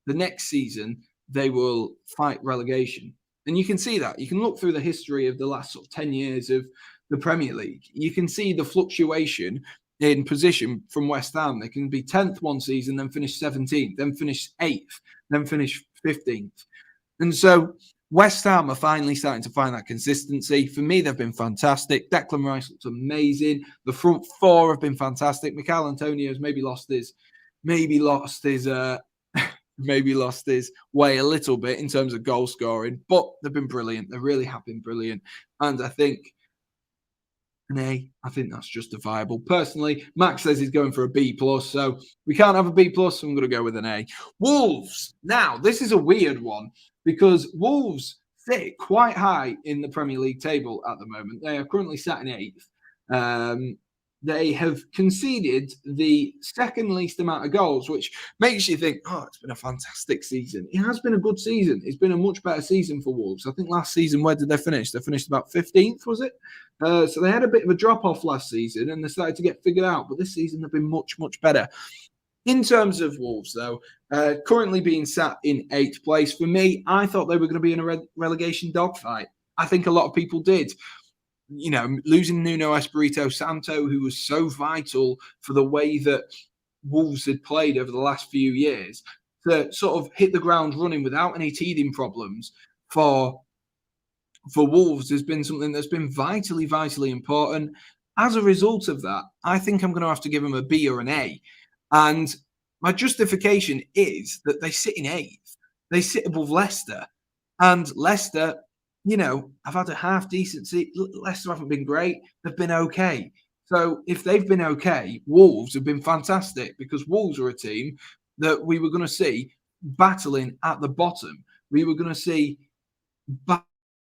The next season, they will fight relegation. And you can see that. You can look through the history of the last sort of 10 years of the Premier League. You can see the fluctuation in position from West Ham. They can be 10th one season, then finish 17th, then finish 8th, then finish 15th. And so West Ham are finally starting to find that consistency. For me, they've been fantastic. Declan Rice looks amazing. The front four have been fantastic. Mikel Antonio's maybe lost his way a little bit in terms of goal scoring, but they've been brilliant. They really have been brilliant. And I think an A, I think that's justifiable. Personally, Max says he's going for a B+, so we can't have a B+, so I'm going to go with an A. Wolves. Now, this is a weird one, because Wolves sit quite high in the Premier League table at the moment. They are currently sat in 8th. They have conceded the second least amount of goals, which makes you think, oh, it's been a fantastic season. It has been a good season. It's been a much better season for Wolves. I think last season, where did they finish? They finished about 15th, was it? So they had a bit of a drop-off last season, and they started to get figured out. But this season, they've been much, much better. In terms of Wolves, though, currently being sat in eighth place, for me, I thought they were going to be in a relegation dogfight. I think a lot of people did. You know, losing Nuno Espirito Santo, who was so vital for the way that Wolves had played over the last few years, to sort of hit the ground running without any teething problems for Wolves has been something that's been vitally, vitally important. As a result of that, I think I'm going to have to give them a B or an A. And my justification is that they sit in eighth. They sit above Leicester. And Leicester, you know, have had a half decent season. Leicester haven't been great. They've been okay. So if they've been okay, Wolves have been fantastic because Wolves are a team that we were going to see battling at the bottom. We were going to see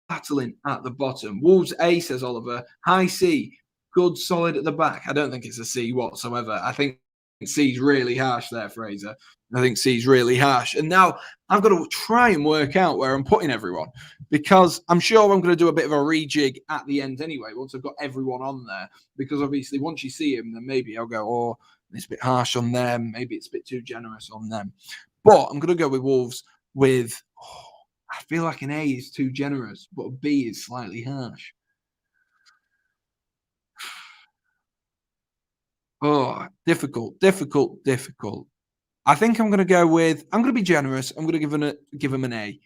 battling at the bottom. Wolves A, says Oliver. High C, good, solid at the back. I don't think it's a C whatsoever. I think C's really harsh there, Fraser. I think C's really harsh. And now I've got to try and work out where I'm putting everyone because I'm sure I'm going to do a bit of a rejig at the end anyway, once I've got everyone on there. Because obviously, once you see him, then maybe I'll go, oh, it's a bit harsh on them. Maybe it's a bit too generous on them. But I'm going to go with Wolves with, I feel like an A is too generous, but a B is slightly harsh. Oh, difficult. I think I'm going to go with. I'm going to be generous. I'm going to give them an A,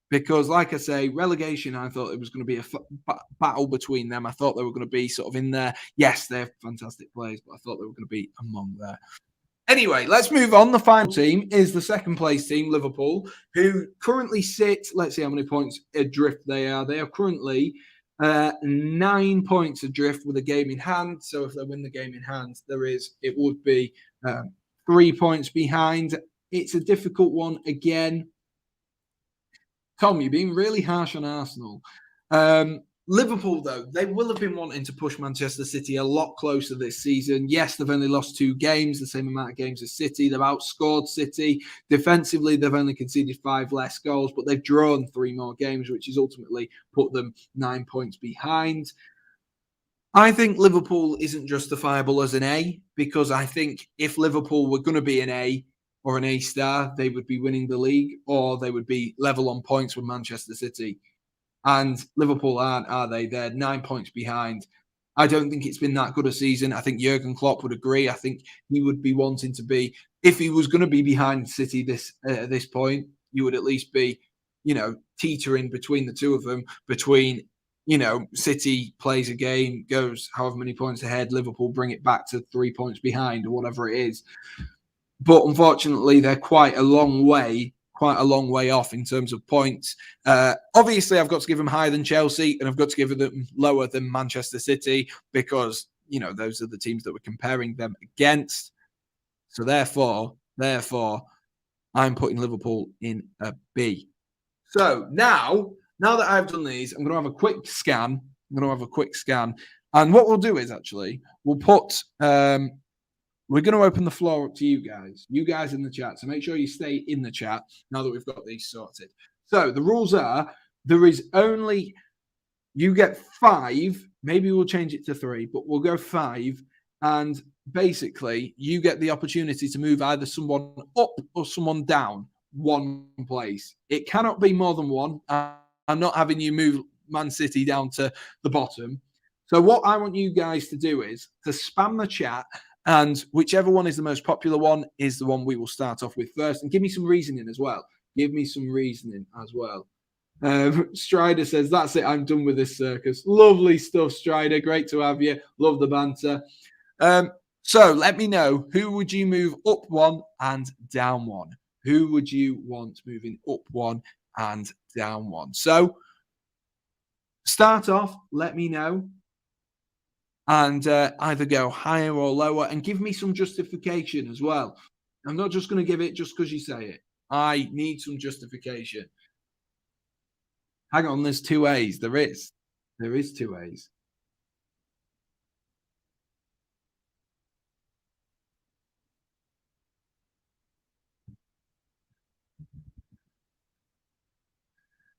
because, like I say, relegation. I thought it was going to be a battle between them. I thought they were going to be sort of in there. Yes, they're fantastic players, but I thought they were going to be among there. Anyway, let's move on. The final team is the second place team, Liverpool, who currently sit. Let's see how many points adrift they are. They are currently 9 points adrift with a game in hand. So if they win the game in hand, it would be 3 points behind. It's a difficult one again. Tom, you're being really harsh on Arsenal. Liverpool, though, they will have been wanting to push Manchester City a lot closer this season. Yes, they've only lost 2 games, the same amount of games as City. They've outscored City. Defensively, they've only conceded 5 less goals, but they've drawn 3 more games, which has ultimately put them 9 points behind. I think Liverpool isn't justifiable as an A, because I think if Liverpool were going to be an A or an A star, they would be winning the league, or they would be level on points with Manchester City. And Liverpool aren't, are they? They're 9 points behind. I don't think it's been that good a season. I think Jurgen Klopp would agree. I think he would be wanting to be, if he was going to be behind City at this point, you would at least be, you know, teetering between the two of them, between, you know, City plays a game, goes however many points ahead, Liverpool bring it back to 3 points behind or whatever it is. But unfortunately, they're quite a long way off in terms of points. Obviously, I've got to give them higher than Chelsea, and I've got to give them lower than Manchester City, because, you know, those are the teams that we're comparing them against. So therefore, I'm putting Liverpool in a B. So now that I've done these, I'm going to have a quick scan. And what we'll do is, actually, we'll put we're going to open the floor up to you guys in the chat. So make sure you stay in the chat now that we've got these sorted. So the rules are, you get 5, maybe we'll change it to 3, but we'll go 5. And basically, you get the opportunity to move either someone up or someone down 1 place. It cannot be more than 1. I'm not having you move Man City down to the bottom. So what I want you guys to do is to spam the chat, and whichever one is the most popular one is the one we will start off with first. And give me some reasoning as well. Strider says, that's it, I'm done with this circus. Lovely stuff, Strider. Great to have you. Love the banter. So let me know, who would you move up 1 and down 1? Who would you want moving up 1 and down 1? So start off, let me know. And either go higher or lower, and give me some justification as well. I'm not just going to give it just because you say it. I need some justification. Hang on, there's 2 A's. There is 2 A's.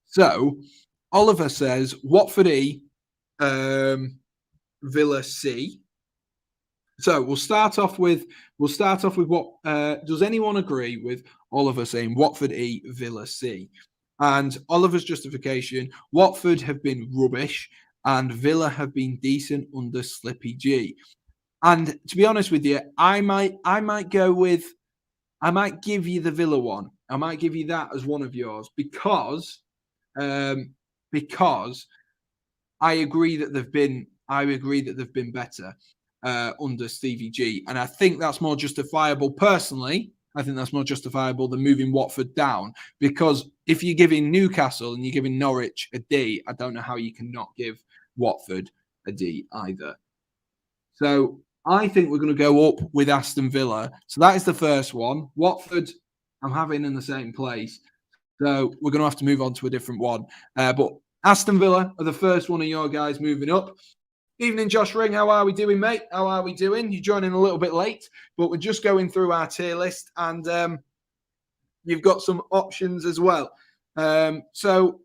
So Oliver says Watford E, Villa C. So we'll start off with what does anyone agree with Oliver saying Watford E, Villa C? And Oliver's justification: Watford have been rubbish and Villa have been decent under Slippy G. And to be honest with you, I might give you the Villa one. I might give you that as one of yours because I agree that they've been better under Stevie G, and I think that's more justifiable. Personally, I think that's more justifiable than moving Watford down, because if you're giving Newcastle and you're giving Norwich a D, I don't know how you can not give Watford a D either. So I think we're going to go up with Aston Villa. So that is the first one. Watford, I'm having in the same place. So we're going to have to move on to a different one. But Aston Villa are the first one of your guys moving up. Evening, Josh Ring. How are we doing, mate? How are we doing? You're joining a little bit late, but we're just going through our tier list, and you've got some options as well. So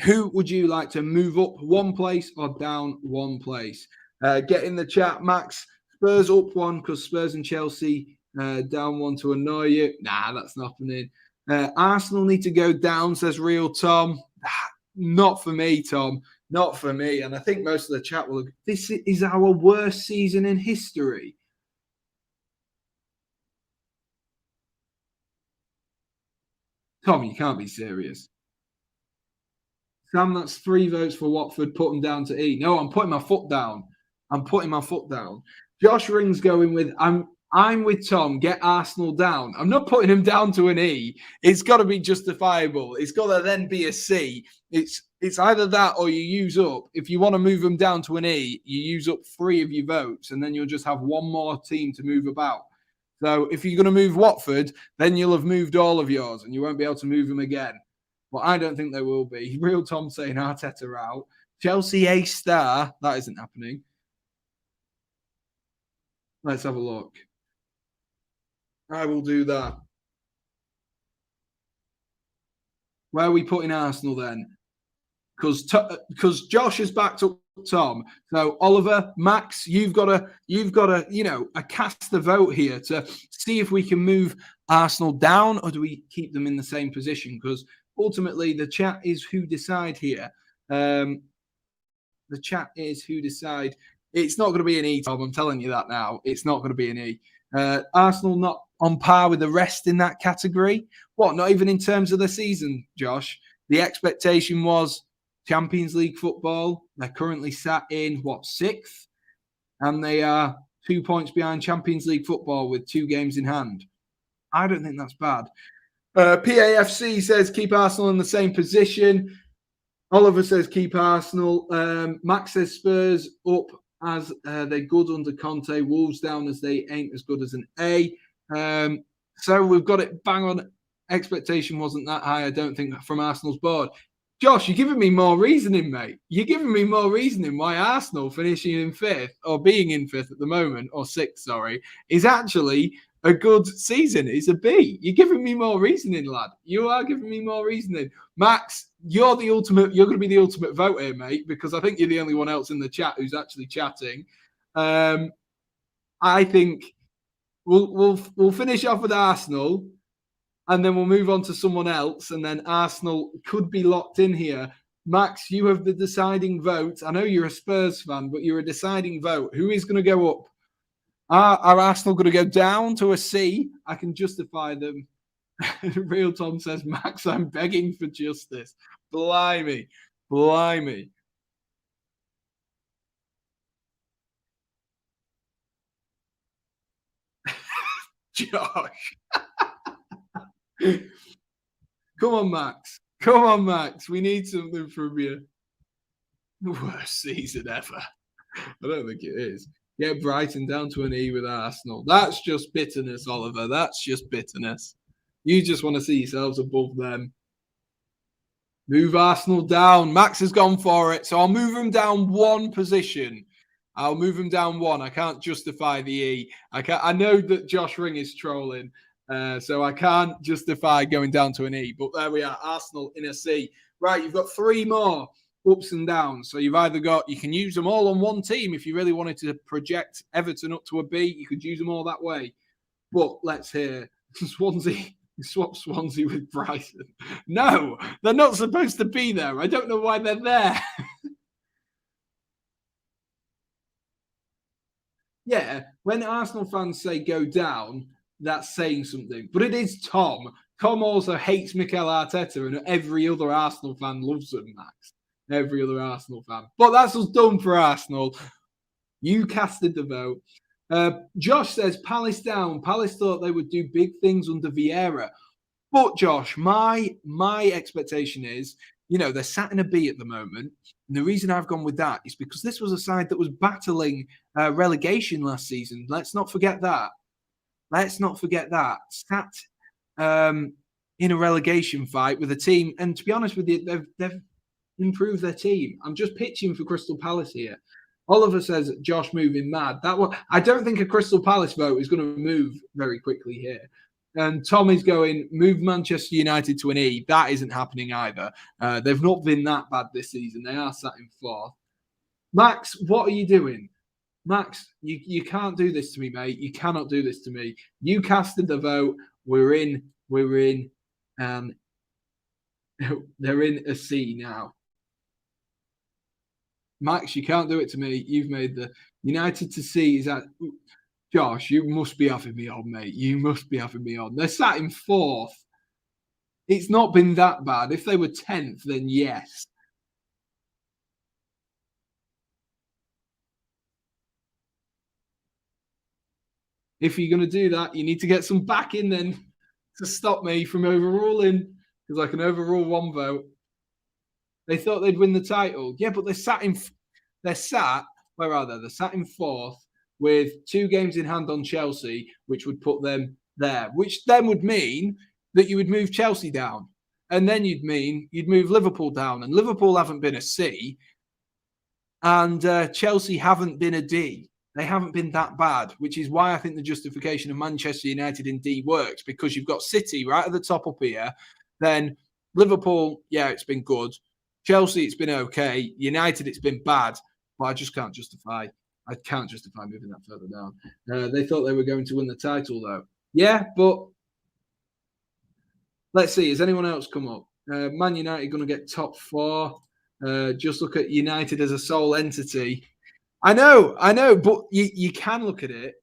who would you like to move up one place or down one place? Get in the chat, Max. Spurs up one because Spurs and Chelsea down one to annoy you. Nah, that's not happening. Arsenal need to go down, says Real Tom. Not for me, Tom. Not for me. And I think most of the chat will. This is our worst season in history. Tom, you can't be serious. Sam, that's 3 votes for Watford. Put them down to E. No, I'm putting my foot down. Josh Ring's going with I'm with Tom. Get Arsenal down. I'm not putting him down to an E. It's got to be justifiable. It's got to then be a C. It's either that or you use up. If you want to move them down to an E, you use up 3 of your votes, and then you'll just have one more team to move about. So if you're going to move Watford, then you'll have moved all of yours, and you won't be able to move them again. But I don't think they will be. Real Tom saying Arteta out. Chelsea A star. That isn't happening. Let's have a look. I will do that. Where are we putting Arsenal then? Because Josh has backed up Tom. So Oliver, Max, you've got a cast the vote here to see if we can move Arsenal down, or do we keep them in the same position? Because ultimately the chat is who decide here. The chat is who decide. It's not going to be an E, Tom. I'm telling you that now. It's not going to be an E. Arsenal not on par with the rest in that category. What? Not even in terms of the season, Josh. The expectation was Champions League football. They're currently sat in, 6th? And they are 2 points behind Champions League football with 2 games in hand. I don't think that's bad. PAFC says keep Arsenal in the same position. Oliver says keep Arsenal. Max says Spurs up as they're good under Conte. Wolves down as they ain't as good as an A. So we've got it bang on. Expectation wasn't that high, I don't think, from Arsenal's board. Josh, you're giving me more reasoning, mate. You're giving me more reasoning why Arsenal finishing in 5th, or being in 5th at the moment, or 6th, sorry, is actually a good season. It's a B. You're giving me more reasoning, lad. You are giving me more reasoning. Max, you're going to be the ultimate vote here, mate, because I think you're the only one else in the chat who's actually chatting. I think we'll finish off with Arsenal, and then we'll move on to someone else, and then Arsenal could be locked in here. Max, you have the deciding vote. I know you're a Spurs fan, but you're a deciding vote. Who is going to go up? Are Arsenal going to go down to a C? I can justify them. Real Tom says, Max, I'm begging for justice. Blimey. Josh. Come on, Max. We need something from you. The worst season ever. I don't think it is. Get Brighton down to an E with Arsenal. That's just bitterness, Oliver. That's just bitterness. You just want to see yourselves above them. Move Arsenal down. Max has gone for it. So I'll move him down 1 position. I'll move him down 1. I can't justify the E. I know that Josh Ring is trolling. So I can't justify going down to an E. But there we are. Arsenal in a C. Right, you've got 3 more. ups and downs. So you've either got, you can use them all on one team. If you really wanted to project Everton up to a B, you could use them all that way. But let's hear Swansea. Swap Swansea with Brighton. No, they're not supposed to be there. I don't know why they're there. Yeah, when Arsenal fans say go down, that's saying something. But it is Tom. Tom also hates Mikel Arteta, and every other Arsenal fan loves him, Max. Every other Arsenal fan. But that's us done for Arsenal. You casted the vote. Josh says Palace down. Palace thought they would do big things under Vieira. But Josh, my expectation is, they're sat in a B at the moment. And the reason I've gone with that is because this was a side that was battling relegation last season. Let's not forget that. Sat in a relegation fight with a team. And to be honest with you, they've improved their team. I'm just pitching for Crystal Palace here. Oliver says Josh moving mad. I don't think a Crystal Palace vote is going to move very quickly here. And Tom is going, move Manchester United to an E. That isn't happening either. They've not been that bad this season. They are sat in fourth. Max, what are you doing? Max, you can't do this to me, mate. You cannot do this to me. You casted the vote. We're in. They're in a C now. Max, you can't do it to me. You've made the United to C. Is that... Josh, you must be having me on, mate. You must be having me on. They're sat in fourth. It's not been that bad. If they were 10th, then yes. If you're going to do that, you need to get some backing then to stop me from overruling, because I can overrule one vote. They thought they'd win the title. Yeah, but they're sat, where are they? They're sat in fourth with 2 games in hand on Chelsea, which would put them there, which then would mean that you would move Chelsea down. And then you'd move Liverpool down. And Liverpool haven't been a C. And Chelsea haven't been a D. They haven't been that bad, which is why I think the justification of Manchester United in D works, because you've got City right at the top up here. Then Liverpool, yeah, it's been good. Chelsea, it's been okay. United, it's been bad. But I just can't justify moving that further down. They thought they were going to win the title, though. Yeah, but let's see. Has anyone else come up? Man United going to get top 4. Just look at United as a sole entity. I know, but you can look at it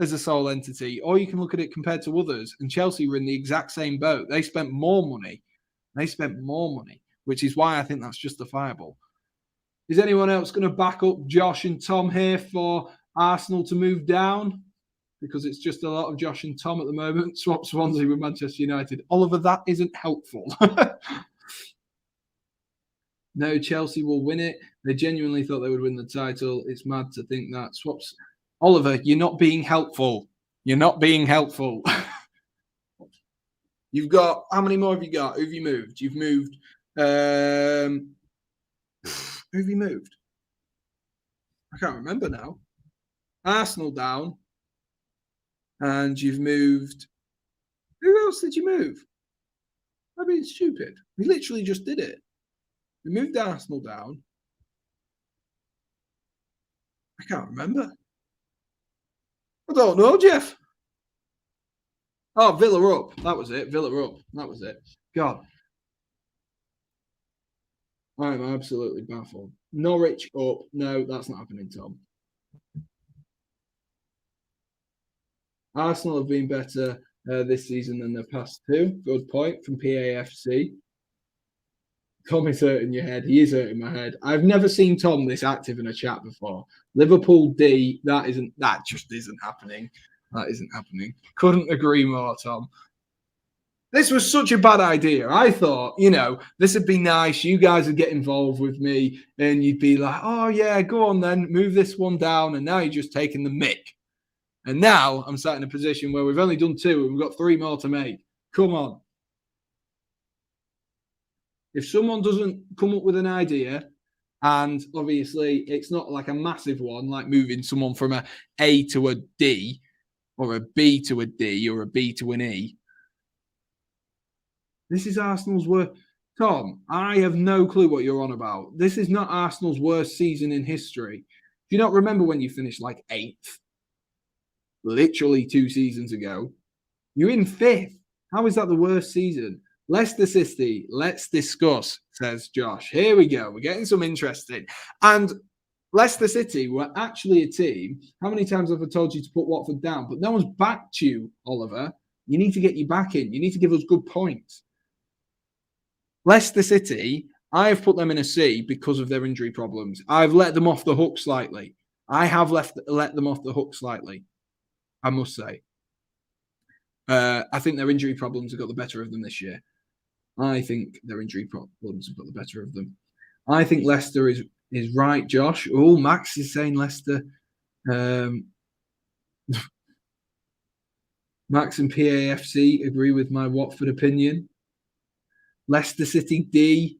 as a sole entity, or you can look at it compared to others. And Chelsea were in the exact same boat. They spent more money, which is why I think that's justifiable. Is anyone else going to back up Josh and Tom here for Arsenal to move down? Because it's just a lot of Josh and Tom at the moment. Swap Swansea with Manchester United. Oliver, that isn't helpful. No, Chelsea will win it. They genuinely thought they would win the title. It's mad to think that. Swaps. Oliver, you're not being helpful. You've got, how many more have you got? Who have you moved? You've moved... Who have you moved? I can't remember now. Arsenal down. And you've moved... Who else did you move? I'm being stupid. We literally just did it. We moved Arsenal down. I can't remember. I don't know, Jeff. Oh, Villa up. That was it. God. I'm absolutely baffled. Norwich up. No, that's not happening, Tom. Arsenal have been better this season than the past 2. Good point from PAFC. Tom is hurting your head. He is hurting my head. I've never seen Tom this active in a chat before. Liverpool D. That just isn't happening. That isn't happening. Couldn't agree more, Tom. This was such a bad idea. I thought, this would be nice. You guys would get involved with me and you'd be like, oh, yeah, go on then. Move this one down. And now you're just taking the mick. And now I'm sat in a position where we've only done 2 and we've got 3 more to make. Come on. If someone doesn't come up with an idea, and obviously it's not like a massive one, like moving someone from an A to a D or a B to a D or a B to an E, this is Arsenal's work. Tom, I have no clue what you're on about. This is not Arsenal's worst season in history. Do you not remember when you finished like 8th? Literally 2 seasons ago. You're in 5th. How is that the worst season? Leicester City, let's discuss, says Josh. Here we go. We're getting some interesting. And Leicester City were actually a team. How many times have I told you to put Watford down? But no one's backed you, Oliver. You need to get you back in. You need to give us good points. Leicester City, I have put them in a C because of their injury problems. I've let them off the hook slightly. I have let them off the hook slightly, I must say. I think their injury problems have got the better of them this year. I think their injury problems have got the better of them. I think Leicester is right, Josh. Oh, Max is saying Leicester. Max and PAFC agree with my Watford opinion. Leicester City D.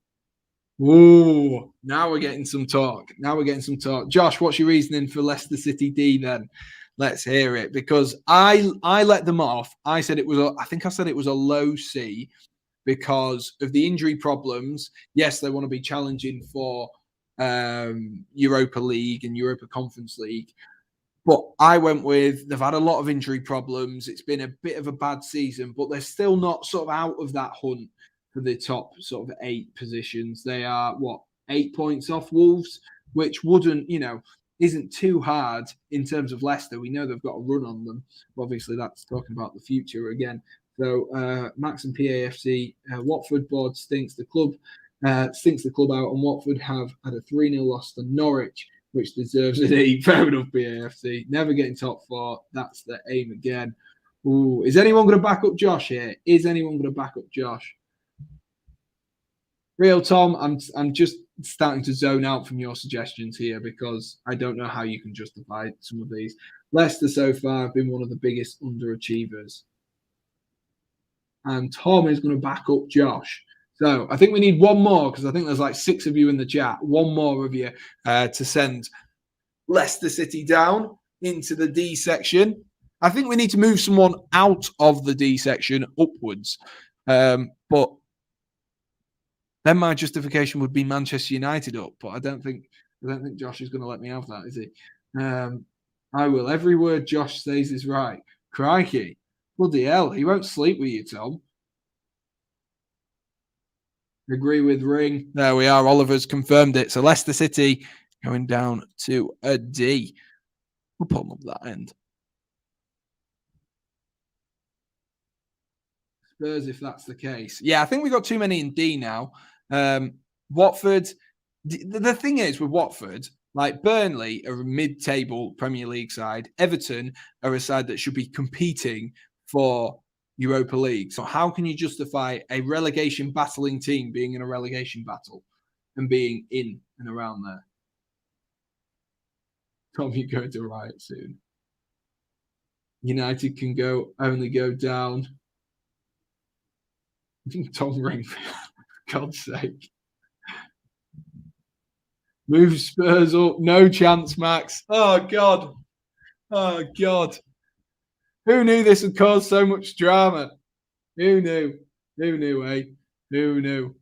Whoa, now we're getting some talk. Josh, what's your reasoning for Leicester City D then? Let's hear it, because I let them off. I said it was a low C because of the injury problems. Yes, they want to be challenging for Europa League and Europa Conference League. But I went with, they've had a lot of injury problems. It's been a bit of a bad season, but they're still not sort of out of that hunt for the top sort of 8 positions. They are, 8 points off Wolves, which isn't too hard in terms of Leicester. We know they've got a run on them. Obviously, that's talking about the future again. So Max and PAFC, Watford board stinks the club out, and Watford have had a 3-0 loss to Norwich, which deserves an E. Fair enough, PAFC. Never getting top 4. That's the aim again. Ooh, is anyone going to back up Josh here? Real Tom, I'm just starting to zone out from your suggestions here because I don't know how you can justify some of these. Leicester so far have been one of the biggest underachievers. And Tom is going to back up Josh. So I think we need one more, because I think there's like 6 of you in the chat. One more of you to send Leicester City down into the D section. I think we need to move someone out of the D section upwards. But then my justification would be Manchester United up. But I don't think Josh is going to let me have that, is he? I will. Every word Josh says is right. Crikey. Bloody hell. He won't sleep with you, Tom. Agree with Ring. There we are. Oliver's confirmed it. So Leicester City going down to a D. We'll put them up that end. Spurs, if that's the case. Yeah, I think we got too many in D now. Watford. The thing is with Watford, like Burnley are a mid-table Premier League side. Everton are a side that should be competing for Europa League. So how can you justify a relegation battling team being in a relegation battle and being in and around there? Tom, you're going to riot soon. United can only go down. Tom Ring, for God's sake. Move Spurs up. No chance, Max. Oh, God. Who knew this would cause so much drama? Who knew, eh? Who knew?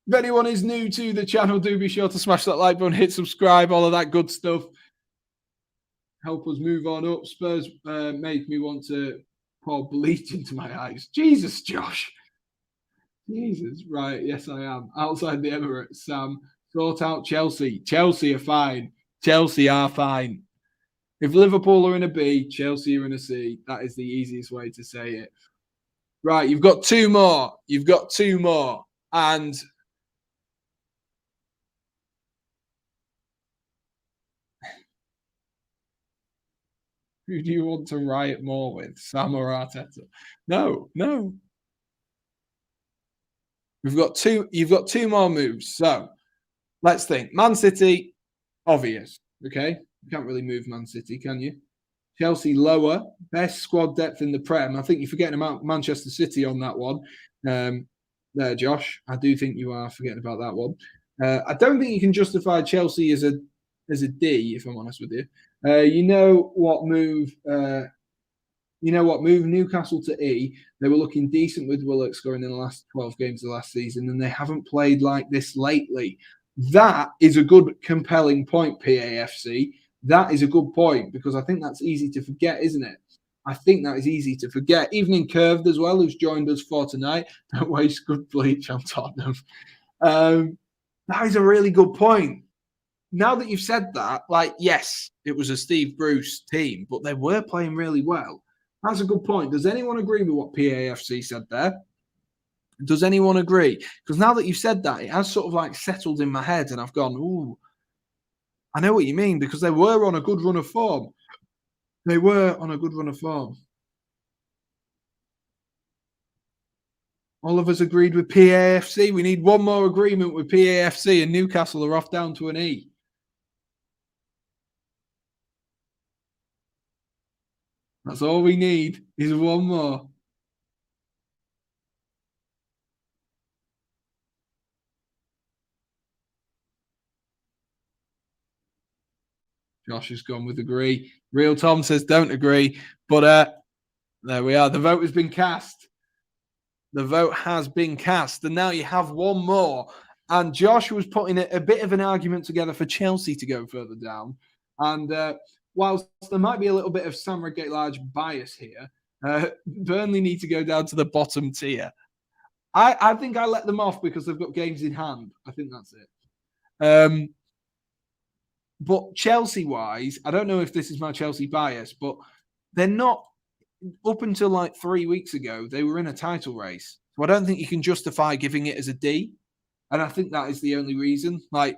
If anyone is new to the channel, do be sure to smash that like button, hit subscribe, all of that good stuff. Help us move on up. Spurs make me want to pour bleach into my eyes. Jesus, Josh. Jesus, right. Yes, I am. Outside the Emirates, Sam. Sort out Chelsea. Chelsea are fine. If Liverpool are in a B, Chelsea are in a C. That is the easiest way to say it. Right, you've got 2 more. And who do you want to riot more with, Sam or Arteta? No. You've got 2 more moves. So let's think. Man City, obvious. Okay. You can't really move Man City, can you? Chelsea lower, best squad depth in the Prem. I think you're forgetting about Manchester City on that one. There, Josh. I do think you are forgetting about that one. I don't think you can justify Chelsea as a D, if I'm honest with you. You know what move you know what, move Newcastle to E. They were looking decent with Willock scoring in the last 12 games of last season, and they haven't played like this lately. That is a good, compelling point, PAFC. That is a good point, because I think that's easy to forget, isn't it? I think that is easy to forget. Evening Curved as well, who's joined us for tonight. Don't waste good bleach on Tottenham. That is a really good point. Now that you've said that, like, yes, it was a Steve Bruce team, but they were playing really well. That's a good point. Does anyone agree with what PAFC said there? Does anyone agree? Because now that you've said that, it has sort of like settled in my head, and I've gone, ooh, I know what you mean, because they were on a good run of form. They were on a good run of form. All of us agreed with PAFC. We need one more agreement with PAFC, and Newcastle are off down to an E. That's all we need is one more. Josh has gone with agree. Real Tom says don't agree. But there we are. The vote has been cast. The vote has been cast. And now you have one more. And Josh was putting a bit of an argument together for Chelsea to go further down. And whilst there might be a little bit of Sam Redgate-Large bias here, Burnley need to go down to the bottom tier. I think I let them off because they've got games in hand. I think that's it. But Chelsea-wise, I don't know if this is my Chelsea bias, but they're not, up until like 3 weeks ago, they were in a title race. So I don't think you can justify giving it as a D. And I think that is the only reason. Like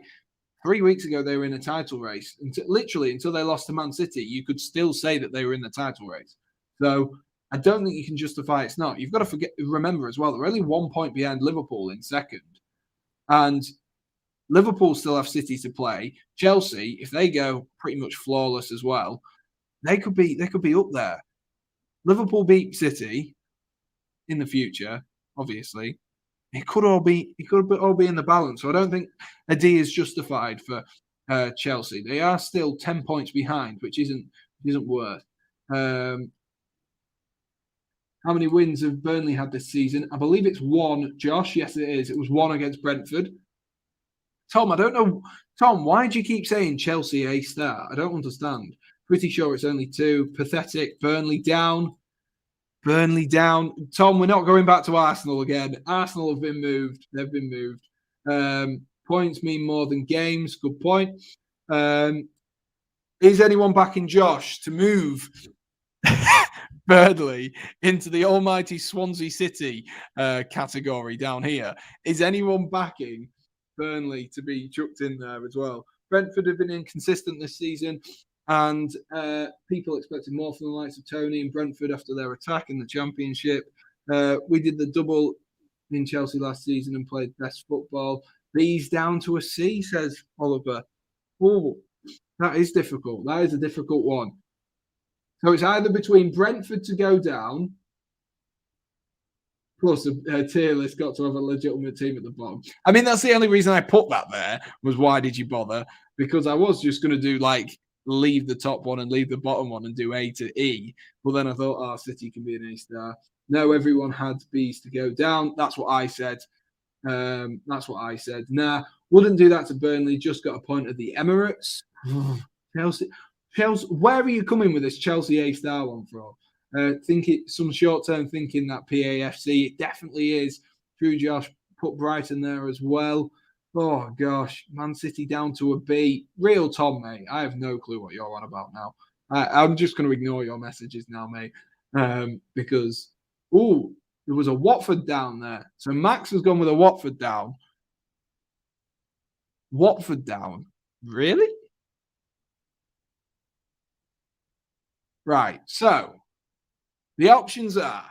3 weeks ago, they were in a title race. Literally, until they lost to Man City, you could still say that they were in the title race. So I don't think you can justify it's not. You've got to remember as well, they're only 1 point behind Liverpool in second. And Liverpool still have City to play. Chelsea, if they go pretty much flawless as well, they could be up there. Liverpool beat City in the future, obviously. It could all be in the balance. So I don't think a D is justified for Chelsea. They are still 10 points behind, which isn't worth. How many wins have Burnley had this season? I believe it's 1, Josh. Yes, it is. It was 1 against Brentford. Tom, I don't know. Tom, why do you keep saying Chelsea A star? I don't understand. Pretty sure it's only 2. Pathetic. Burnley down. Burnley down. Tom, we're not going back to Arsenal again. Arsenal have been moved. They've been moved. Points mean more than games. Good point. Is anyone backing Josh to move Burnley into the almighty Swansea City category down here? Is anyone backing Burnley to be chucked in there as well? Brentford have been inconsistent this season, and people expected more from the likes of Tony and Brentford after their attack in the Championship. We did the double in Chelsea last season and played best football. B's down to a C, says Oliver. Oh, that is difficult. That is a difficult one. So it's either between Brentford to go down, plus a tier list got to have a legitimate team at the bottom. I mean, that's the only reason I put that there, was why did you bother? Because I was just going to do like leave the top one and leave the bottom one and do A to E. But then I thought, City can be an A star. No, everyone had B's to go down. That's what I said. Nah, wouldn't do that to Burnley. Just got a point at the Emirates. Chelsea, where are you coming with this Chelsea A star one from? Think it's some short-term thinking that PAFC. It definitely is. True, Josh put Brighton there as well. Oh, gosh. Man City down to a B. Real Tom, mate. I have no clue what you're on about now. I'm just going to ignore your messages now, mate, because, there was a Watford down there. So Max has gone with a Watford down. Watford down? Really? Right. So the options are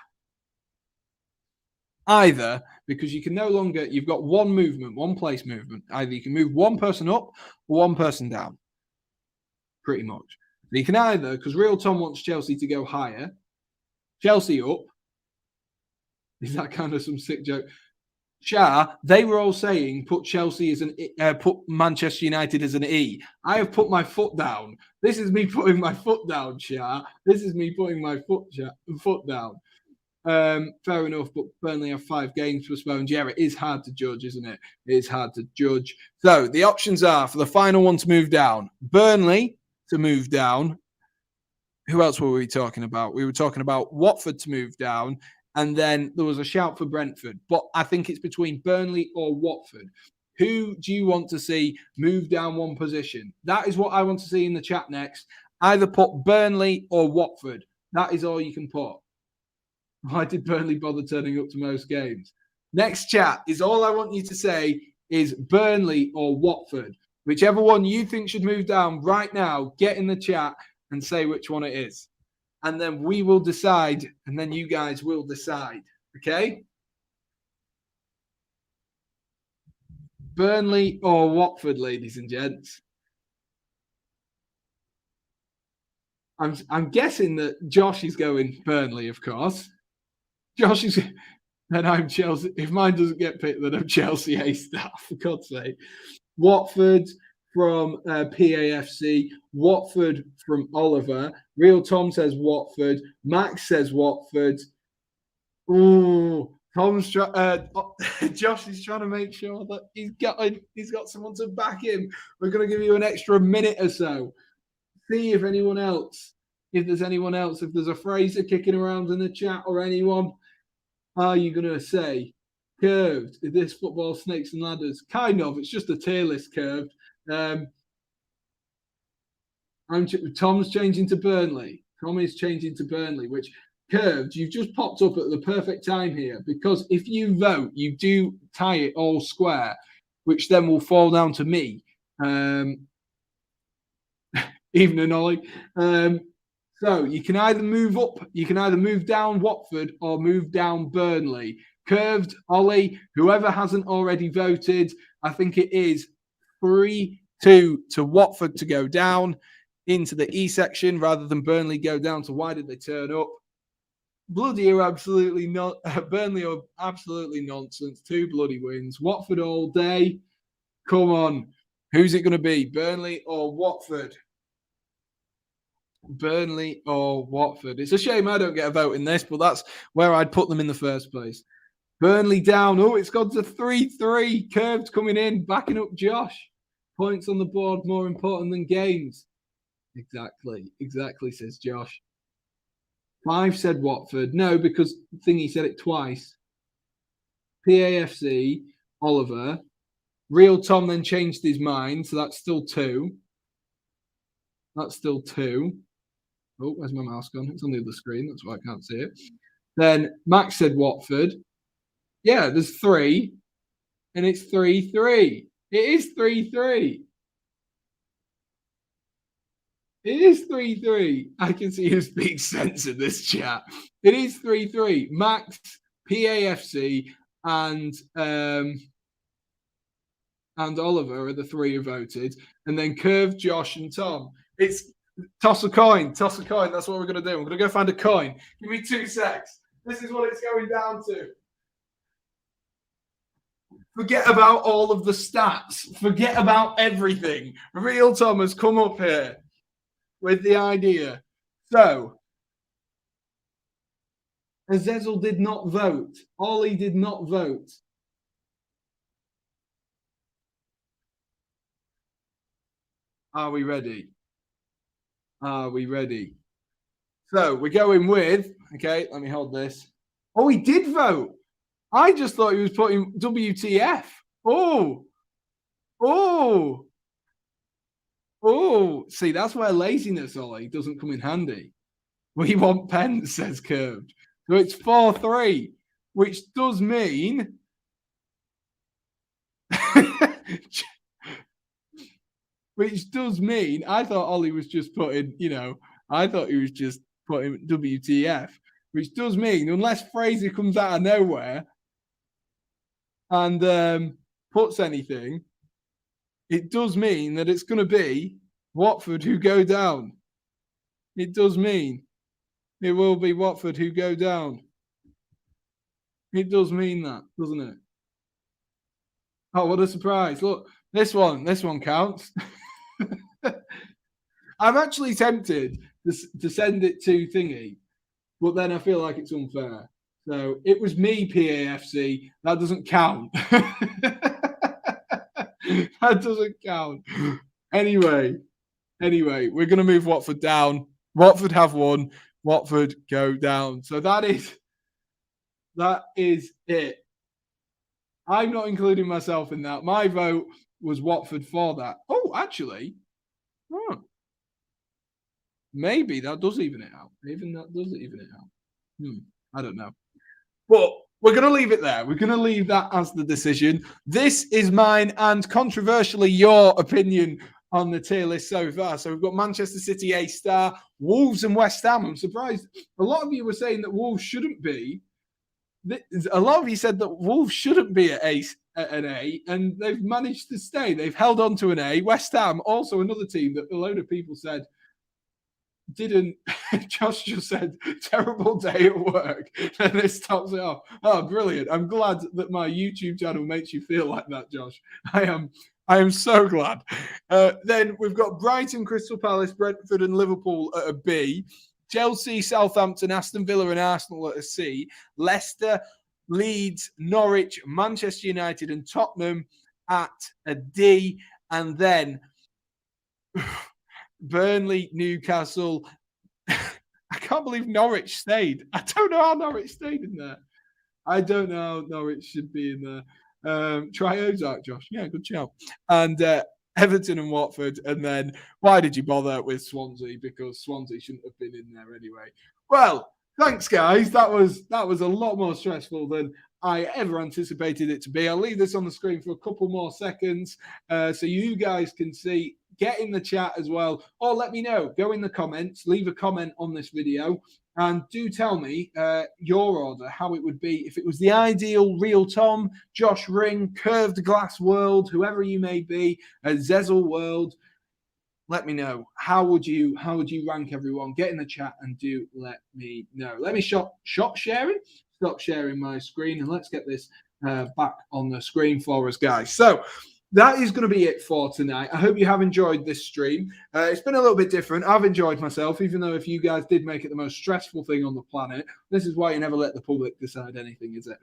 either, because you can no longer, you've got one movement, one place movement. Either you can move one person up or one person down. Pretty much. So you can either, because Real Tom wants Chelsea to go higher, Chelsea up. Is that kind of some sick joke? Shah, they were all saying put Chelsea as put Manchester United as an E. I have put my foot down. This is me putting my foot down, Shah. This is me putting my foot down. Fair enough, but Burnley have 5 games postponed. Yeah, it is hard to judge, isn't it? It is hard to judge. So the options are for the final one to move down, Burnley to move down. Who else were we talking about? We were talking about Watford to move down, and then there was a shout for Brentford. But I think it's between Burnley or Watford. Who do you want to see move down one position? That is what I want to see in the chat next. Either put Burnley or Watford. That is all you can put. Why did Burnley bother turning up to most games? Next chat is all I want you to say is Burnley or Watford. Whichever one you think should move down right now, get in the chat and say which one it is. And then we will decide, and then you guys will decide. Okay? Burnley or Watford, ladies and gents. I'm guessing that Josh is going Burnley, of course. Josh is, then I'm Chelsea. If mine doesn't get picked, then I'm Chelsea A staff, for God's sake. Watford from PAFC. Watford from Oliver. Real Tom says Watford. Max says Watford. Ooh, Josh is trying to make sure that he's got someone to back him. We're going to give you an extra minute or so. See if anyone else, if there's anyone else, if there's a Fraser kicking around in the chat or anyone, are you going to say curved? Is this football snakes and ladders? Kind of. It's just a tier list curved. Tom's changing to Burnley. Tom is changing to Burnley, which curved. You've just popped up at the perfect time here because if you vote, you do tie it all square, which then will fall down to me. Evening, Ollie. So you can either move up, you can either move down Watford or move down Burnley. Curved, Ollie, whoever hasn't already voted, I think it is 3-2 to Watford to go down into the E section rather than Burnley go down. So why did they turn up? Bloody are absolutely not. Burnley are absolutely nonsense. 2 bloody wins. Watford all day. Come on. Who's it going to be? Burnley or Watford? Burnley or Watford. It's a shame I don't get a vote in this, but that's where I'd put them in the first place. Burnley down. Oh, it's gone to 3-3. Curved coming in, backing up Josh. Points on the board more important than games. Exactly, says Josh. 5 said Watford. No, because Thingy said it twice. PAFC, Oliver. Real Tom then changed his mind, so that's still 2. That's still 2. Oh, where's my mouse gone? It's on the other screen. That's why I can't see it. Then Max said Watford. Yeah, there's 3. And it's 3-3. It is 3-3. It is 3-3. I can see who speaks sense in this chat. It is 3-3. Max, PAFC, and Oliver are the 3 who voted. And then Curve, Josh, and Tom. It's toss a coin. That's what we're going to do. I'm going to go find a coin. Give me 2 secs. This is what it's going down to. Forget about all of the stats. Forget about everything. Real Tom has come up here with the idea. So, Azazel did not vote. Ollie did not vote. Are we ready? Are we ready? So, we're going with, okay, let me hold this. Oh, he did vote. I just thought he was putting WTF. Oh. See, that's where laziness, Ollie, doesn't come in handy. We want pens, says Curved. So it's 4-3, which does mean... which does mean, I thought Ollie was just putting, I thought he was just putting WTF, which does mean, unless Fraser comes out of nowhere and puts anything, it does mean that it's going to be Watford who go down. It does mean it will be Watford who go down. It does mean that, doesn't it? Oh, what a surprise. Look, this one counts. I'm actually tempted to send it to Thingy, but then I feel like it's unfair. So it was me, PAFC. That doesn't count. That doesn't count. Anyway, we're going to move Watford down. Watford have won. Watford go down. So that is it. I'm not including myself in that. My vote was Watford for that. Oh, actually, maybe that does even it out. Even that does even it out. I don't know. But we're going to leave it there. We're going to leave that as the decision. This is mine and controversially your opinion on the tier list so far. So we've got Manchester City A-star, Wolves and West Ham. I'm surprised. A lot of you were saying that Wolves shouldn't be. A lot of you said that Wolves shouldn't be at an A, and they've managed to stay. They've held on to an A. West Ham, also another team that a load of people said didn't. Josh just said, terrible day at work, and this tops it off. Oh, brilliant. I'm glad that my YouTube channel makes you feel like that, Josh. I am so glad. Then we've got Brighton, Crystal Palace, Brentford, and Liverpool at a B. Chelsea, Southampton, Aston Villa, and Arsenal at a C. Leicester, Leeds, Norwich, Manchester United, and Tottenham at a D. And then Burnley, Newcastle. I can't believe Norwich stayed. I don't know how Norwich stayed in there. I don't know how Norwich should be in there. Try Ozark, Josh. Yeah, good shout. And Everton and Watford. And then why did you bother with Swansea? Because Swansea shouldn't have been in there anyway. Well, thanks, guys. That was a lot more stressful than I ever anticipated it to be. I'll leave this on the screen for a couple more seconds so you guys can see. Get in the chat as well, or let me know. Go in the comments, leave a comment on this video, and do tell me your order, how it would be if it was the ideal Real Tom, Josh Ring, Curved Glass World, whoever you may be, a Zezel World. Let me know. How would you rank everyone? Get in the chat and do let me know. Let me stop sharing my screen, and let's get this back on the screen for us, guys. So that is going to be it for tonight. I hope you have enjoyed this stream. It's been a little bit different. I've enjoyed myself, even though if you guys did make it the most stressful thing on the planet. This is why you never let the public decide anything, is it?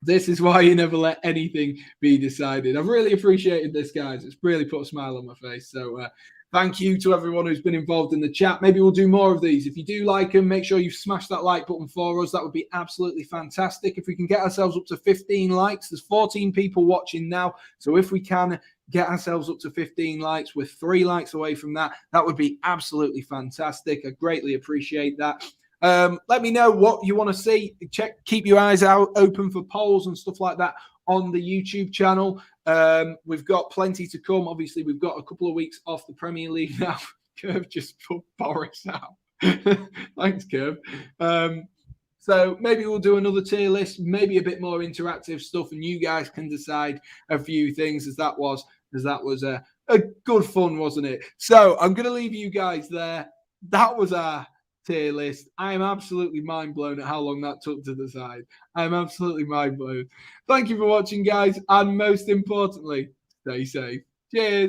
This is why you never let anything be decided. I've really appreciated this, guys. It's really put a smile on my face. So thank you to everyone who's been involved in the chat. Maybe we'll do more of these. If you do like them, make sure you smash that like button for us. That would be absolutely fantastic. If we can get ourselves up to 15 likes, there's 14 people watching now. So if we can get ourselves up to 15 likes, we're 3 likes away from that. That would be absolutely fantastic. I greatly appreciate that. Let me know what you want to see. Keep your eyes out open for polls and stuff like that on the YouTube channel. We've got plenty to come. Obviously, we've got a couple of weeks off the Premier League now. Curve just put Boris out. Thanks, Curve. So maybe we'll do another tier list, maybe a bit more interactive stuff, and you guys can decide a few things as that was a good fun, wasn't it? So I'm going to leave you guys there. That was our tier list. I am absolutely mind blown at how long that took to decide. I'm absolutely mind blown. Thank you for watching, guys, and most importantly, stay safe. Cheers.